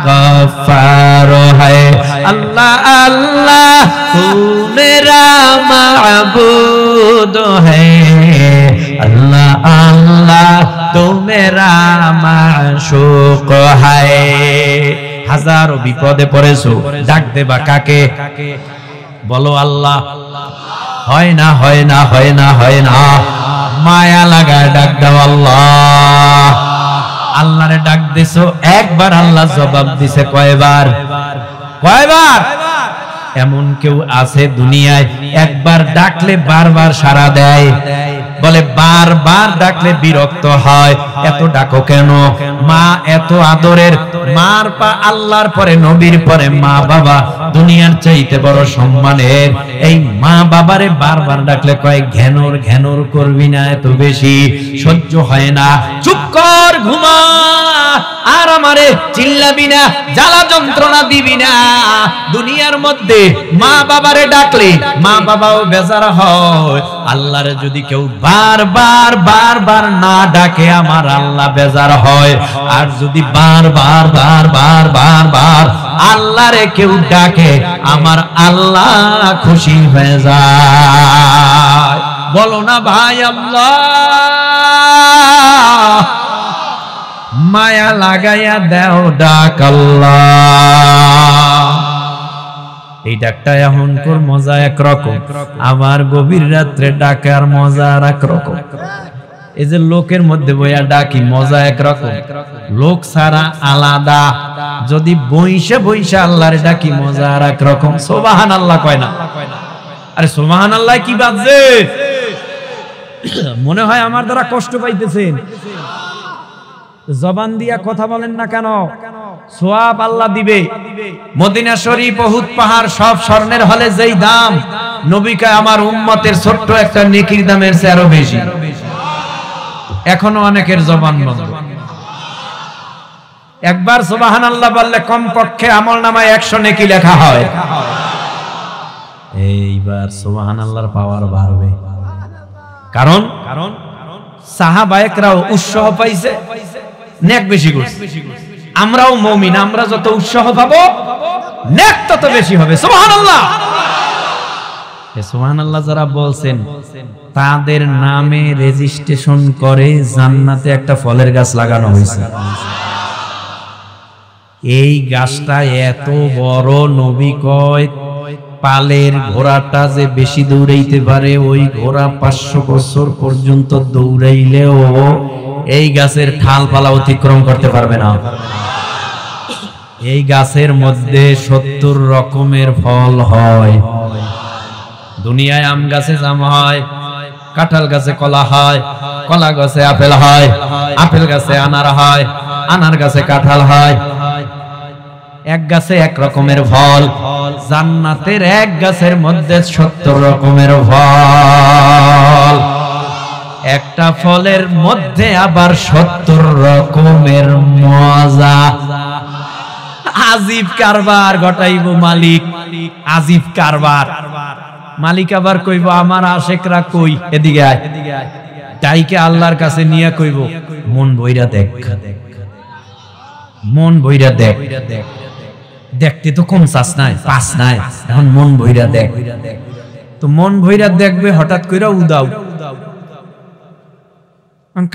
गफ्फार है अल्लाह अल्लाह तू मेरा माबूद है अल्लाह अल्लाह तू मेरा माशूक है। হাজারো বিপদে পড়েছো, ডাক দেবা কাকে? বলো আল্লাহ। হয় না হয় না হয় না হয় না, মায়া লাগায় ডাক দাও আল্লাহ। আল্লাহরে ডাক দিছো একবার, আল্লাহ জবাব দিছে কয়বার? কয়বার? এমন কেউ আছে দুনিয়ায় একবার ডাকলে বারবার সাড়া দেয়? বলে বারবার ডাকলে বিরক্ত হয়। এত ডাকো কেন? মা এত আদরের, মার পা আল্লাহর পরে নবীর পরে মা বাবা দুনিয়ার চাইতে বড় সম্মানের। এই মা বাবারে বারবার ডাকলে কয় ঘ্যানোর ঘ্যানোর করবি না, এত বেশি সহ্য হয় না, চুপ কর, ঘুমা, আর আমারে চিল্লাবি না, জ্বালা যন্ত্রণা দিবি না। দুনিয়ার মধ্যে মা বাবারে ডাকলে মা বাবাও বেজার হয়। আল্লাহরে যদি কেউ বারবার বারবার না ডাকে আমার আল্লাহ বেজার হয়। আর যদি বারবার বারবার বারবার আল্লাহরে কেউ ডাকে আমার আল্লাহ খুশি হয়ে যায়। বলো না ভাই আল্লাহ, মায়া লাগাইয়া দেও ডাক আল্লাহ। এই ডাকটা এখন কোর মজা একরকম, আমার গভীর রাত্রে ডাকার মজা আর একরকম। এই যে লোকের মধ্যে বইয়া ডাকি মজা একরকম, লোক ছাড়া আলাদা। যদি বইসা বইসা আল্লাহরে ডাকি মজা আর একরকম। সুবহানাল্লাহ কয় না? আরে সুবহানাল্লাহ কি বাজে? মনে হয় আমার দ্বারা কষ্ট পাইতেছেন। জবান দিয়া কথা বলেন না কেন? সওয়াব আল্লাহ দিবে। মদিনা শরীফ, উহুদ পাহাড় সব স্বর্ণের হলে যেই দাম, নবী কয় আমার উম্মতের ছোট্ট একটা নেকির দামের চেয়ে আরো বেশি। এখনো অনেকের জবান বন্ধ। একবার সুবহানাল্লাহ বললে কমপক্ষে আমলনামায় 100 নেকি লেখা হয়। এইবার সুবহানাল্লাহর পাওয়ার বাড়বে। কারণ সাহাবায়েকরাও উৎসাহ পাইছে, নেক বেশি করছে। আমরাও মুমিন, আমরা যত উৎসাহ পাবো নেক তত বেশি হবে। সুবহানাল্লাহ। সুবহানাল্লাহ যারা বলছেন তাদের নামে রেজিস্ট্রেশন করে জান্নাতে একটা ফলের গাছ লাগানো হয়েছে। এই গাছটা এত বড়, নবী কয় পালের ঘোড়াটা যে বেশি দৌড়াইতে পারে ওই ঘোড়া 500 বছর পর্যন্ত দৌড়াইলেও এই গাছের ঠালপালা অতিক্রম করতে পারবে না। এই গাছের মধ্যে 70 রকমের ফল হয়। দুনিয়ায় আম গাছে জাম হয়, কাঁঠাল গাছে কলা হয়, কলা গাছে আপেল হয়, আপেল গাছে আনার হয়, আনার গাছে কাঁঠাল হয়। এক গাছে এক রকমের ফল। জান্নাতের এক গাছের মধ্যে 70 রকমের ফল। একটা ফলের মধ্যে আবার 70 রকমের মজা। আজীব কারবার ঘটাইব মালিক, আজীব কারবার। মালিক আবার কইব আমার আশেকরা কই, এদিকে আয়। তাইকে আল্লাহর কাছে নিয়ে কইব মন বইরা দেখ, মন বইরা দেখ। দেখতে তো কম চাস নাই, পাস নাই, এখন মন বইরা দেখ। তো মন বইরা দেখবে, হঠাৎ কইরা উদাও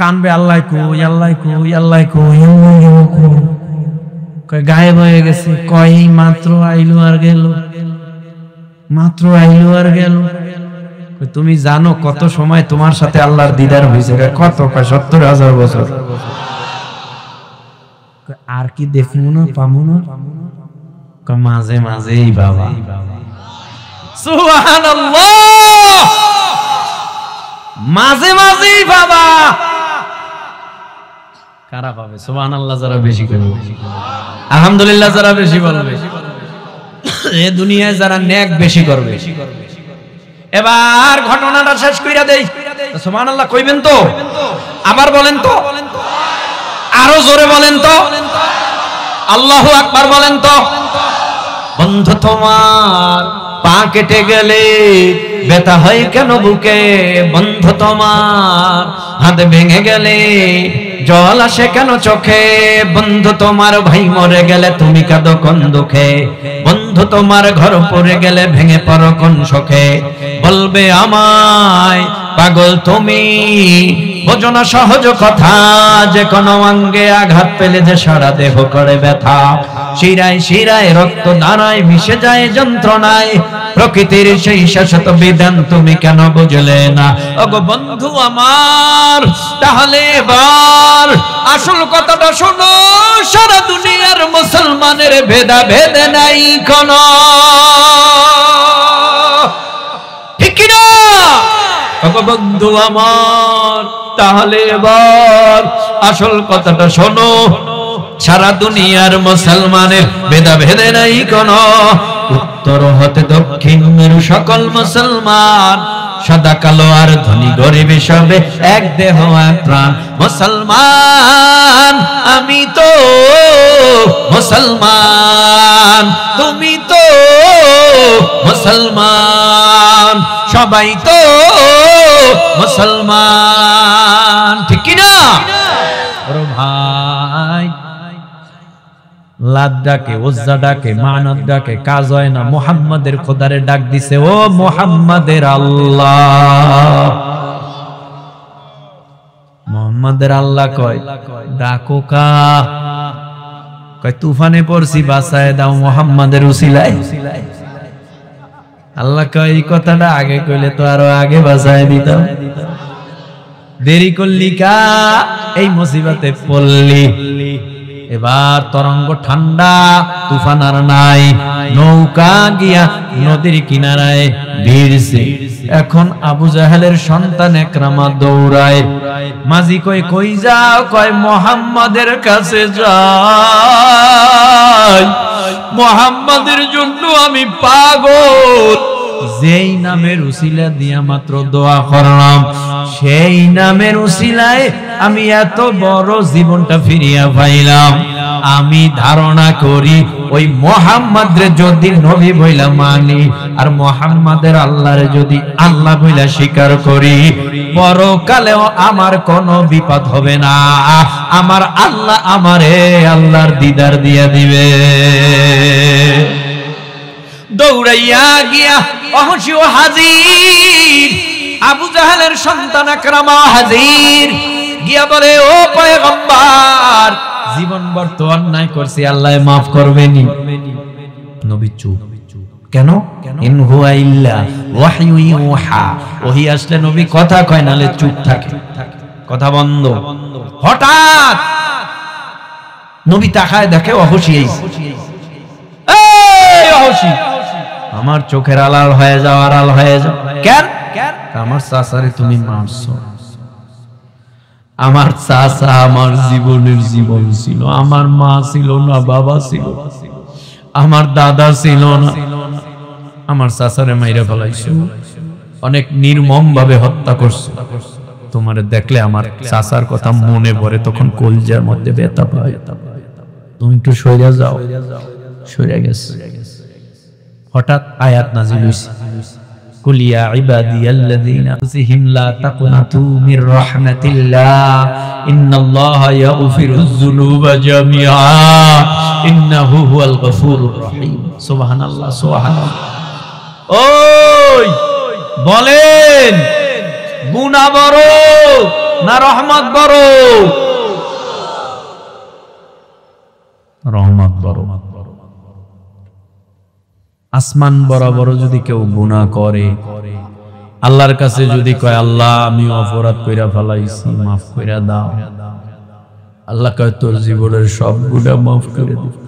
কানবে আল্লাহ কই, আল্লাহ কই, আল্লাহ কই, কই গায়েব হয়ে গেছে। কই মাত্র আইলো আর গেল, মাত্র আইলো আর গেল। তুমি জানো কত সময় তোমার সাথে আল্লাহর দিদার হয়েছে? কত? 70,000 বছর। আর কি দেখবো না, পাবো না? মাঝে মাঝেই বাবা। সুবহানাল্লাহ। মাঝে মাঝেই বাবা। কারা পাবে? সুবহানাল্লাহ যারা বেশি করবে, আলহামদুলিল্লাহ যারা বেশি বলবে, এ দুনিয়ায় যারা নেক বেশি করবে। এবার ঘটনাটা শেষ কইরা দেই। সুবহানাল্লাহ কইবেন তো? আবার বলেন তো, আরো জোরে বলেন তো, আল্লাহু আকবার বলেন তো। বন্ধু তোমার পা কেটে গেলে ব্যথা হয় কেন বুকে? বন্ধু তোমার হাত ভেঙে গেলে জল আসে কেন চোখে? বন্ধু তোমার ভাই মরে গেলে তুমি কাঁদো কোন দুঃখে? বন্ধু তোমার ঘর পড়ে গেলে ভেঙে পড়ো কোন শোকে? বলবে আমায় পাগল তুমি, বোঝো না সহজ কথা, যে কোনো অঙ্গে আঘাত পেলে যে সারা দেহ করে ব্যথা। শিরায় শিরায় রক্ত দাঁড়ায়, মিশে যায় যন্ত্রণায়, প্রকৃতির সেই শাশ্বত বিধান তুমি কেন বুঝলে না? ওগো বন্ধু আমার, তাহলে এবার আসল কথাটা শোনো। সারা দুনিয়ার মুসলমানের ভেদা ভেদ নাই কোন, ঠিক কিনা? ওগো বন্ধু আমার, তাহলে এবার আসল কথাটা শোনো। সারা দুনিয়ার মুসলমানের ভেদা ভেদে নাই কোন, উত্তর হতে দক্ষিণের সকল মুসলমান, সাদা কালো আর ধনী গরিব সবে এক দেহ এক প্রাণ। মুসলমান আমি তো মুসলমান, তুমি তো মুসলমান, সবাই তো মুসলমান, ঠিক কি না? ওরে ভাই, লাত ডাকে, উজ্জা ডাকে, মানত ডাকে, কাজ হয় না। মুহাম্মাদের খোদারে ডাক দিছে, ও মুহাম্মাদের আল্লাহ। মুহাম্মাদের আল্লাহ কয় ডাকো কা? কয় তুফানে পড়ছি বাঁচায় দাও মুহাম্মাদের উসিলায়। আল্লাহ কয় এই কথাটা আগে কইলে তো আরো আগে বাঁচায় দিতাম। দেরি করলি কা, এই মুসিবতে পড়লি। এবার তরঙ্গ ঠান্ডা, তুফান আর নাই, নৌকা গিয়া নদীর কিনারায় ভিড়ছে। এখন আবু জাহেলের সন্তান একরামা দৌড়ায়। মাঝি কই কই যাও? কয় মুহাম্মাদের কাছে যাই, মুহাম্মাদের জন্য আমি পাগল। যেই নামের উসিলা দিয়া মাত্র দোয়া করলাম, সেই নামের উসিলায় আমি এত বড় জীবনটা ফিরিয়া পাইলাম। আমি ধারণা করি ওই মুহাম্মাদরে যদি নবী বইলা মানি, আর মুহাম্মাদের আল্লাহরে যদি আল্লাহ বইলা স্বীকার করি, পরকালেও আমার কোনো বিপদ হবে না। আমার আল্লাহ আমারে আল্লাহর দিদার দিয়া দিবে। দৌড়াইয়া গিয়া অহসিও হাজির, আবু জাহেলের সন্তান একরামা হাজির। গিয়া বলে, ও পয়গম্বর, জীবন ভর তো অন্যায় করছি, আল্লাহ মাফ করবেনি। নবী চুপ। কেন? ইন হুয়া ইল্লা ওয়াহয়ু ইউহা। ওহী আসলে নবী কথা কয়, নালে চুপ থাকে, কথা বন্ধ। হঠাৎ নবী তাকায়, দেখে অহসি আইছে। এই অহসি, আমার চোখের আড়াল হয়ে যাও, আড়াল হয়ে যাও। কেন? আমার চাচারে তুমি মারছো। আমার চাচা আমার জীবনের জীবন ছিল, আমার মা ছিল না, বাবা ছিল, আমার দাদা ছিল না, আমার চাচারে মাইরা ফেলাইছো, অনেক নির্মম ভাবে হত্যা করছো। তোমারে দেখলে আমার চাচার কথা মনে পড়ে, তখন কলজার মধ্যে ব্যথা পায়। তুমি একটু সইরা যাও। সইরা গেছে। হঠাৎ আয়াত নাযিল হইছে, কুল ইয়া ইবাদিয়াল্লাযীনা তুসিহিম লা তাকনাতু মির রাহমাতিল্লাহ ইন্নাল্লাহা ইয়াগফিরুয যুনুবা জামিআ ইন্নাহু হুয়াল গফুরুর রহিম। সুবহানাল্লাহ, সুবহানাল্লাহ। ওই বলেন, গুনাহ বড় না রহমত বড়? রহমত বড়। আসমান বরাবর যদি কেউ গুনাহ করে, আল্লাহর কাছে যদি কয়, আল্লাহ আমি অপরাধ কইরা ফেলাইছি, মাফ কইরা দাও, আল্লাহ কয় তোর জীবনের সব গুনাহ মাফ করে দিবে।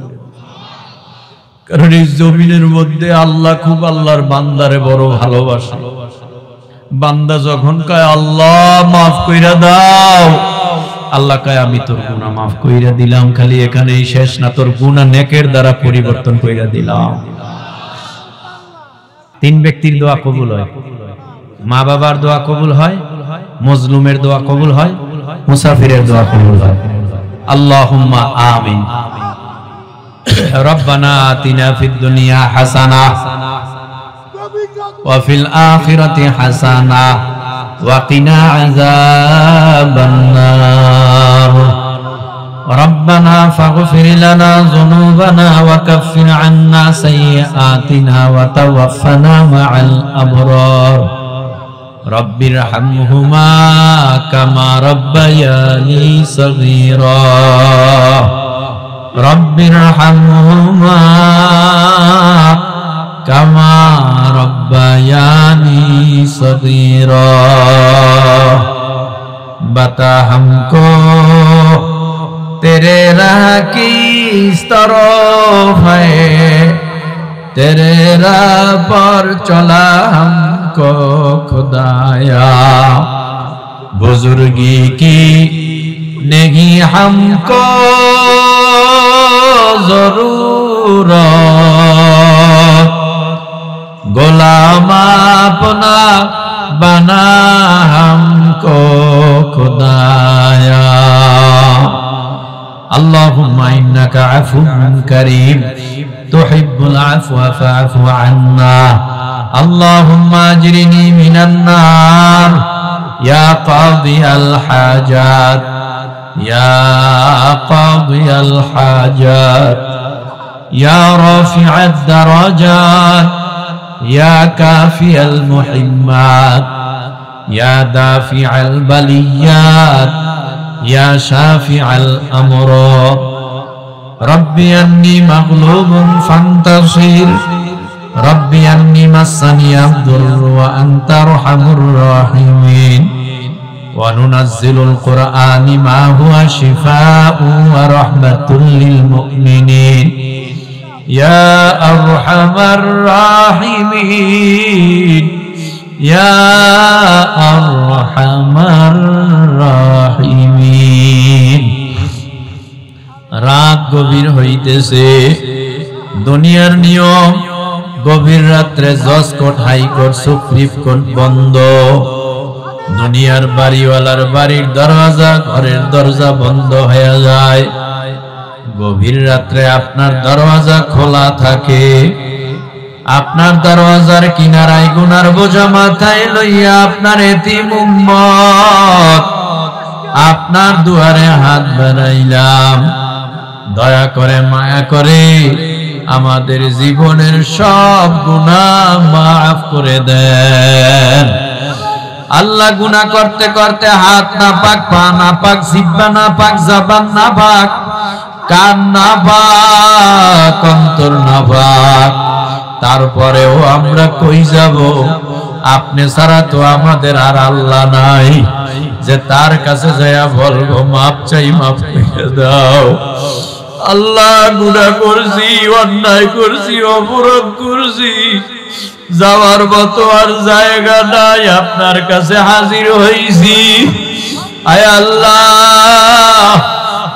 কারণ এই জমিনের মধ্যে আল্লাহ খুব আল্লাহর বান্দারে বড় ভালোবাসে। বান্দা যখন কয় আল্লাহ মাফ কইরা দাও, আল্লাহ কয় আমি তোর গুনাহ মাফ কইরা দিলাম। খালি এখানেই শেষ না, তোর গুনাহ নেকের দ্বারা পরিবর্তন কইরা দিলাম। তিন ব্যক্তির দোয়া কবুল হয়। মা বাবার দোয়া কবুল হয়, মজলুমের দোয়া কবুল হয়, মুসাফিরের দোয়া কবুল হয়। আল্লাহুম্মা আমিন। রব্বানা আতিনা ফিদ দুনিয়া হাসানাহ ওয়া ফিল আখিরাতি হাসানাহ ওয়া কিনা আযাবান নার। ربنا فاغفر لنا ذنوبنا وكفر عنا سيئاتنا وتوفنا مع الأبرار رب ارحمهما كما ربياني صغيرا رب ارحمهما كما ربياني صغيرا बता हमको तेरे राह किस तरफ है, तेरे राह पर चला हमको खुदाया, बुजुर्गी की नहीं हमको जरूरत, गुलाम अपना बना हमको खुदाया। अल्लाहुम्मा इन्नका अफ़ुव्वुन करीम तुहिब्बुल अफ़्वा फ़अफ़ु अन्ना। अल्लाहुम्मा अजरिनी मिनन नार या क़ादियल हाजात या क़ादियल हाजात या राफ़िअद दराजात या काफ़ियल मुहिम्मात या दाफ़िअल बलियात या शाफ़िअल अमराद। रब्बी अन्नी मग़लूबुन फ़ांतसिर, रब्बी अन्नी मस्सनियद दुर्र व अंता अर्हमुर राहिमीन। وننزل القرآن ما هو شفاء ورحمة للمؤمنين يا أرحم الراحمين يا أرحم الراحمين রাত গভীর হইতেছে দুনিয়ার নিয়ম গভীর রাত্রে জজ কোর্ট হাইকোর্ট সুপ্রিম কোর্ট বন্ধ দুনিয়ার বাড়িওয়ালার বাড়ির দরজা ঘরের দরজা বন্ধ হয়ে যায় গভীর রাত্রে আপনার দরজা খোলা থাকে আপনার দরজার কিনারায় গুনার বোঝা মাথায় লইয়া আপনার এতিম উম্মত আপনার দুয়ারে হাত বাড়াইলাম দয়া করে মায়া করে আমাদের জীবনের সব গুনাহ মাফ করে দেন আল্লাহ গুনাহ করতে করতে হাত না পাক পা না পাক জিহ্বা না পাক জবান না পাক কান না পাক অন্তর না পাক তারপরেও আমরা কই যাব আপনি ছাড়া তো আমাদের আর আল্লাহ নাই যে তার কাছে যায়া বলবো মাপ চাই মাফ করে দাও আল্লাহ গুনাহ করছি অন্যায় করছি অপরাধ করছি যাওয়ার মতো আর জায়গা নাই আপনার কাছে হাজির হইছি আয় আল্লাহ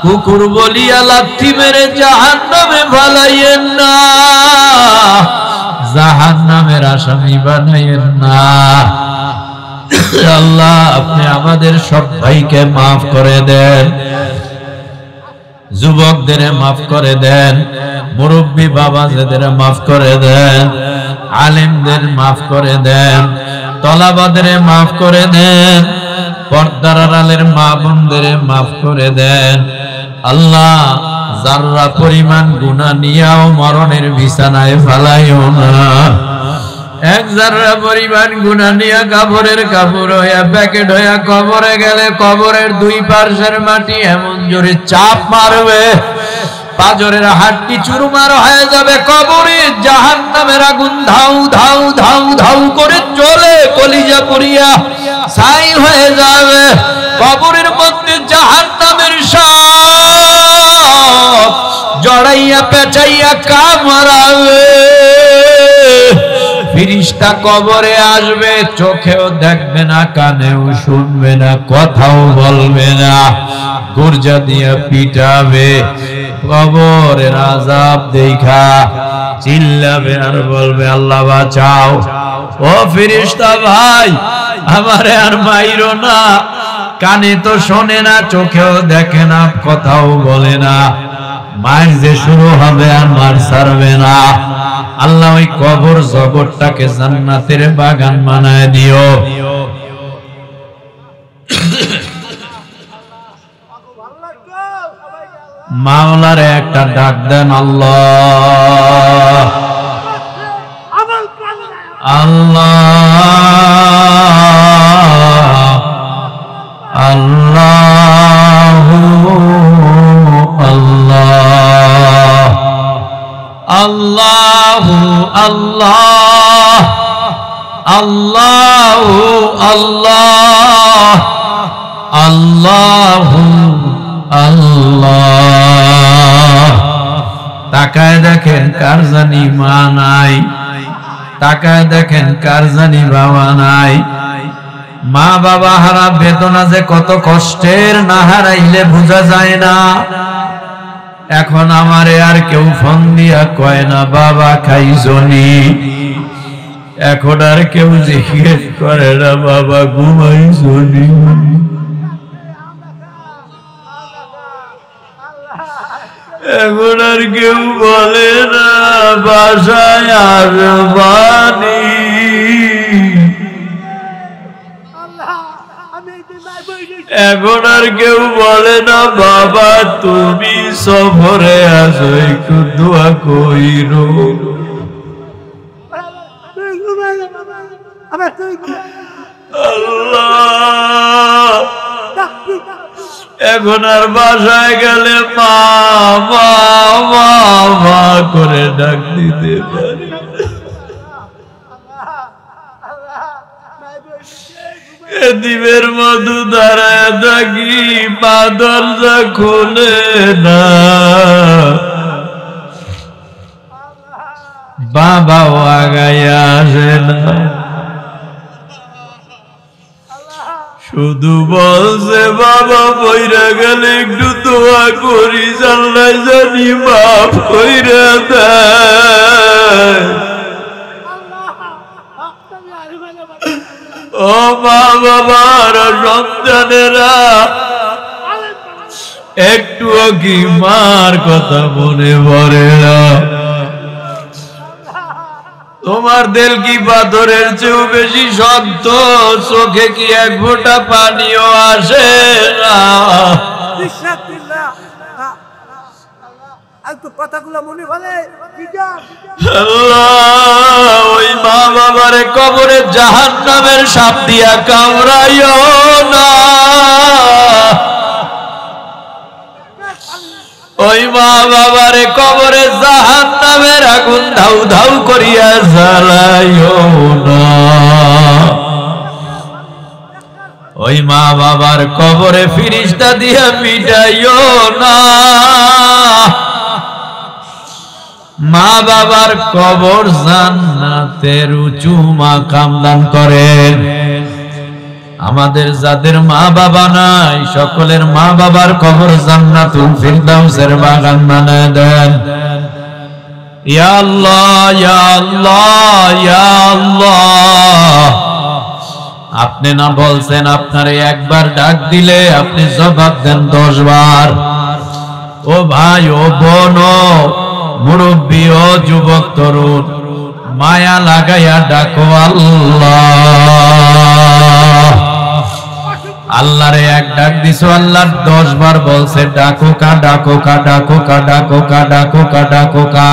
কুকুর বলিয়া লাথি মেরে জাহান্নামে ফালাইয়েন না জাহান্নামের আসামি বানাইয়েন না আল্লাহ আপনি আমাদের সব ভাইকে মাফ করে দেন যুবকদের মাফ করে দেন মুরব্বী বাবাদের মাফ করে দেন আলেমদের মাফ করে দেন তলাবাদের মাফ করে দেন পর্দার আড়ালের মা বোনদের মাফ করে দেন আল্লাহ যারা পরিমাণ গুনাহ নিয়াও মরণের বিছানায় ফালাইও না এক যারা পরিমাণ গুনাহ নিয়া কাপড়ের কাপড় হইয়া প্যাকেট হইয়া কবরে গেলে কবরের দুই পার্শ্বের মাটি এমন জোরে চাপ মারবে পাজরের হাড্ডি চুরমার হয়ে যাবে কবরে জাহান্নামের আগুন ধাউ ধাউ ধাউ ধাউ করে চলে কলিজা পুরিয়া ছাই হয়ে যাবে কবরের মধ্যে জাহান্নামের সাপ জড়াইয়া পেঁচাইয়া কামড়াবে ফেরেশতা কবরে আসবে চোখেও দেখবে না কানেও শুনবে না কথাও বলবে না গর্জা দিয়া পিটাবে কবরের আযাব দেখা চিল্লাবে আর বলবে আল্লাহ বাঁচাও ও ফেরেশতা ভাই আমারে আর মাইরো না কানে তো শোনে না চোখেও দেখে না কথাও বলে না মার যে শুরু হবে আর মার ছাড়বে না আল্লাহ ওই কবর জগৎটাকে জান্নাতের বাগান বানায় দিও মাওলার একটা ডাক দেন আল্লাহ আল্লাহ আল্লাহু আল্লাহ আল্লাহু আল্লাহ আল্লাহু আল্লাহ আল্লাহু আল্লাহ তাকায় দেখেন কার জানি মা নাই তাকায় দেখেন কার জানি বাবা নাই মা বাবা হারা বেদনা যে কত কষ্টের না হারাইলে বোঝা যায় না এখন আমারে আর কেউ ফোন দিয়া কয় না বাবা খাইছনি এখন আর কেউ জিজ্ঞেস করে না বাবা ঘুমাইছনি এখন আর কেউ বলে না বাসায় আসবানি এখন আর কেউ বলে না বাবা তুমি সফরে আসো একটু দোয়া কইরো আল্লাহ এখন আর বাসায় গেলে মা মা মা মা করে ডাক দিতে পারি দ্বীপের মধু দাঁড়ায় থাকি, মা দরজা খোলে না, বাবাও আগাইয়া আসে না, শুধু বলছে বাবা বইরা গেলে একটু দোয়া করি, আল্লাহ জানি মাফ কইরা দেয়। ও মা বাবার সন্তানেরা, একটুও কি মার কথা মনে পড়ে না? তোমার দিল কি পাথরের চেয়েও বেশি শক্ত? চোখে কি এক ফোঁটা পানিও আসে না? ওই মা বাবারে কবরে জাহান্নামের সাপ দিয়া কামড়াইও না, ওই মা বাবারে কবরে জাহান্নামের আগুন ধাউ ধাউ করিয়া জ্বালাইও না, ওই মা বাবার কবরে ফিরিস্তা দিয়া মিটাইও না। মা বাবার কবর জান্নাতের উঁচু মাকাম দান করেন। আমাদের যাদের মা বাবা নাই, সকলের মা বাবার কবর জান্নাতুল ফিরদাউসের বাগান বানায় দেন। ইয়া আল্লাহ, ইয়া আল্লাহ, ইয়া আল্লাহ। আপনি না বলছেন আপনারে একবার ডাক দিলে আপনি জবাব দেন 10 বার। ও ভাই, ও বোন, মুরব্বী, ও যুবক তরুণ, মায়া লাগাইয়া ডাকো আল্লাহ। আল্লাহরে এক ডাক দিছো, আল্লাহ 10 বার বলছে ডাকো কা, ডাকো কা, ডাকো কা, ডাকো কা, ডাকো কা, ডাকো কা।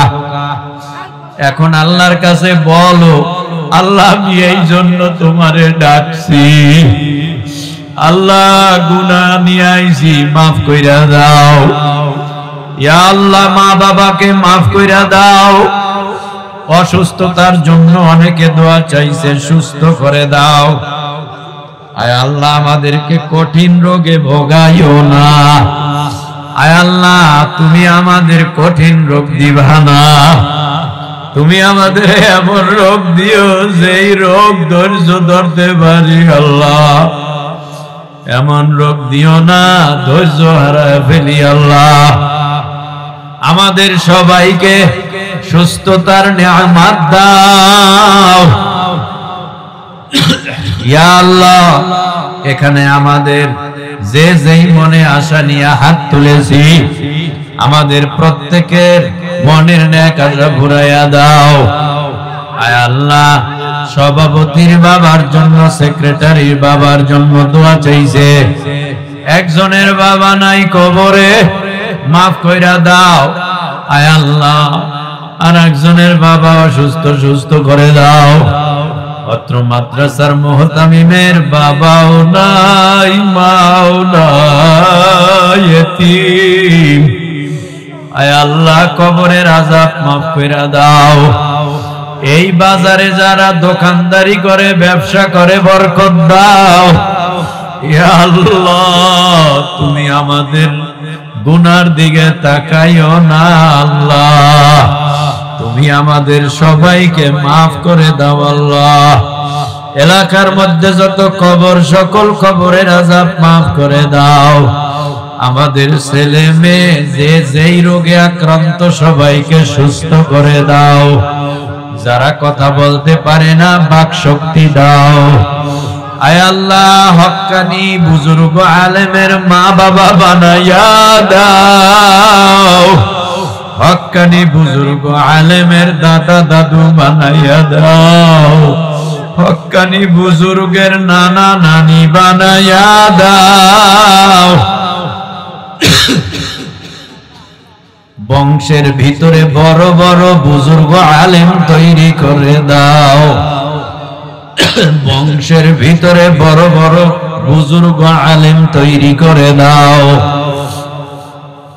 এখন আল্লাহর কাছে বলো, আল্লাহ আমি এই জন্য তোমারে ডাকছি, আল্লাহ গুনাহ নিয়ে আইছি, মাফ কইরা দাও। ইয়া আল্লাহ, মা বাবাকে মাফ কইরা দাও। অসুস্থতার জন্য অনেকে দোয়া চাইছে, সুস্থ করে দাও। আয় আল্লাহ, আমাদেরকে কঠিন রোগে ভোগাইও না। আয় আল্লাহ, তুমি আমাদের কঠিন রোগ দিবা না, তুমি আমাদের এমন রোগ দিও যেই রোগ ধৈর্য ধরতে পারি। আল্লাহ, এমন রোগ দিও না ধৈর্য হারায় ফেলি। আল্লাহ, আমাদের সবাইকে সুস্থতার নিয়ামত দাও। ইয়া আল্লাহ, এখানে আমাদের যে যেই মনে আশা নিয়ে হাত তুলেছি, আমাদের প্রত্যেকের মনের নেক আশা ঘুরাইয়া দাও। আয় আল্লাহ, সভাপতির বাবার জন্য, সেক্রেটারির বাবার জন্য দোয়া চাইছে, একজনের বাবা নাই কবরে, মাফ কইরা দাও। আয় আল্লাহ, আর একজনের বাবা অসুস্থ, সুস্থ করে দাও। অত্র মাদ্রাসার মুহতামিমের বাবাও নাই, মাও নাই, এতিম। আয় আল্লাহ, কবরের আযাব মাফ কইরা দাও। এই বাজারে যারা দোকানদারি করে, ব্যবসা করে, বরকত দাও। ইয়া আল্লাহ, তুমি আমাদের গুনার দিকে তাকাইও না। আল্লাহ, তুমি আমাদের সবাইকে মাফ করে দাও। আল্লাহ, এলাকার মধ্যে যত কবর, সকল কবরের আযাব মাফ করে দাও। আমাদের ছেলে মেয়ে যে যেই রোগে আক্রান্ত, সবাইকে সুস্থ করে দাও। যারা কথা বলতে পারে না, বাক শক্তি দাও। আয় আল্লাহ, হক্কানি বুজুর্গ আলেমের মা বাবা বানাইয়া দাও। হক্কানি বুজুর্গ আলেমের দাদা দাদু বানাইয়া দাও। হক্কানি বুজুর্গের নানা নানি বানাইয়া দাও। বংশের ভিতরে বড় বড় বুজুর্গ আলেম তৈরি করে দাও। বংশের ভিতরে বড় বড় বুজুর্গ আলেম তৈরি করে দাও।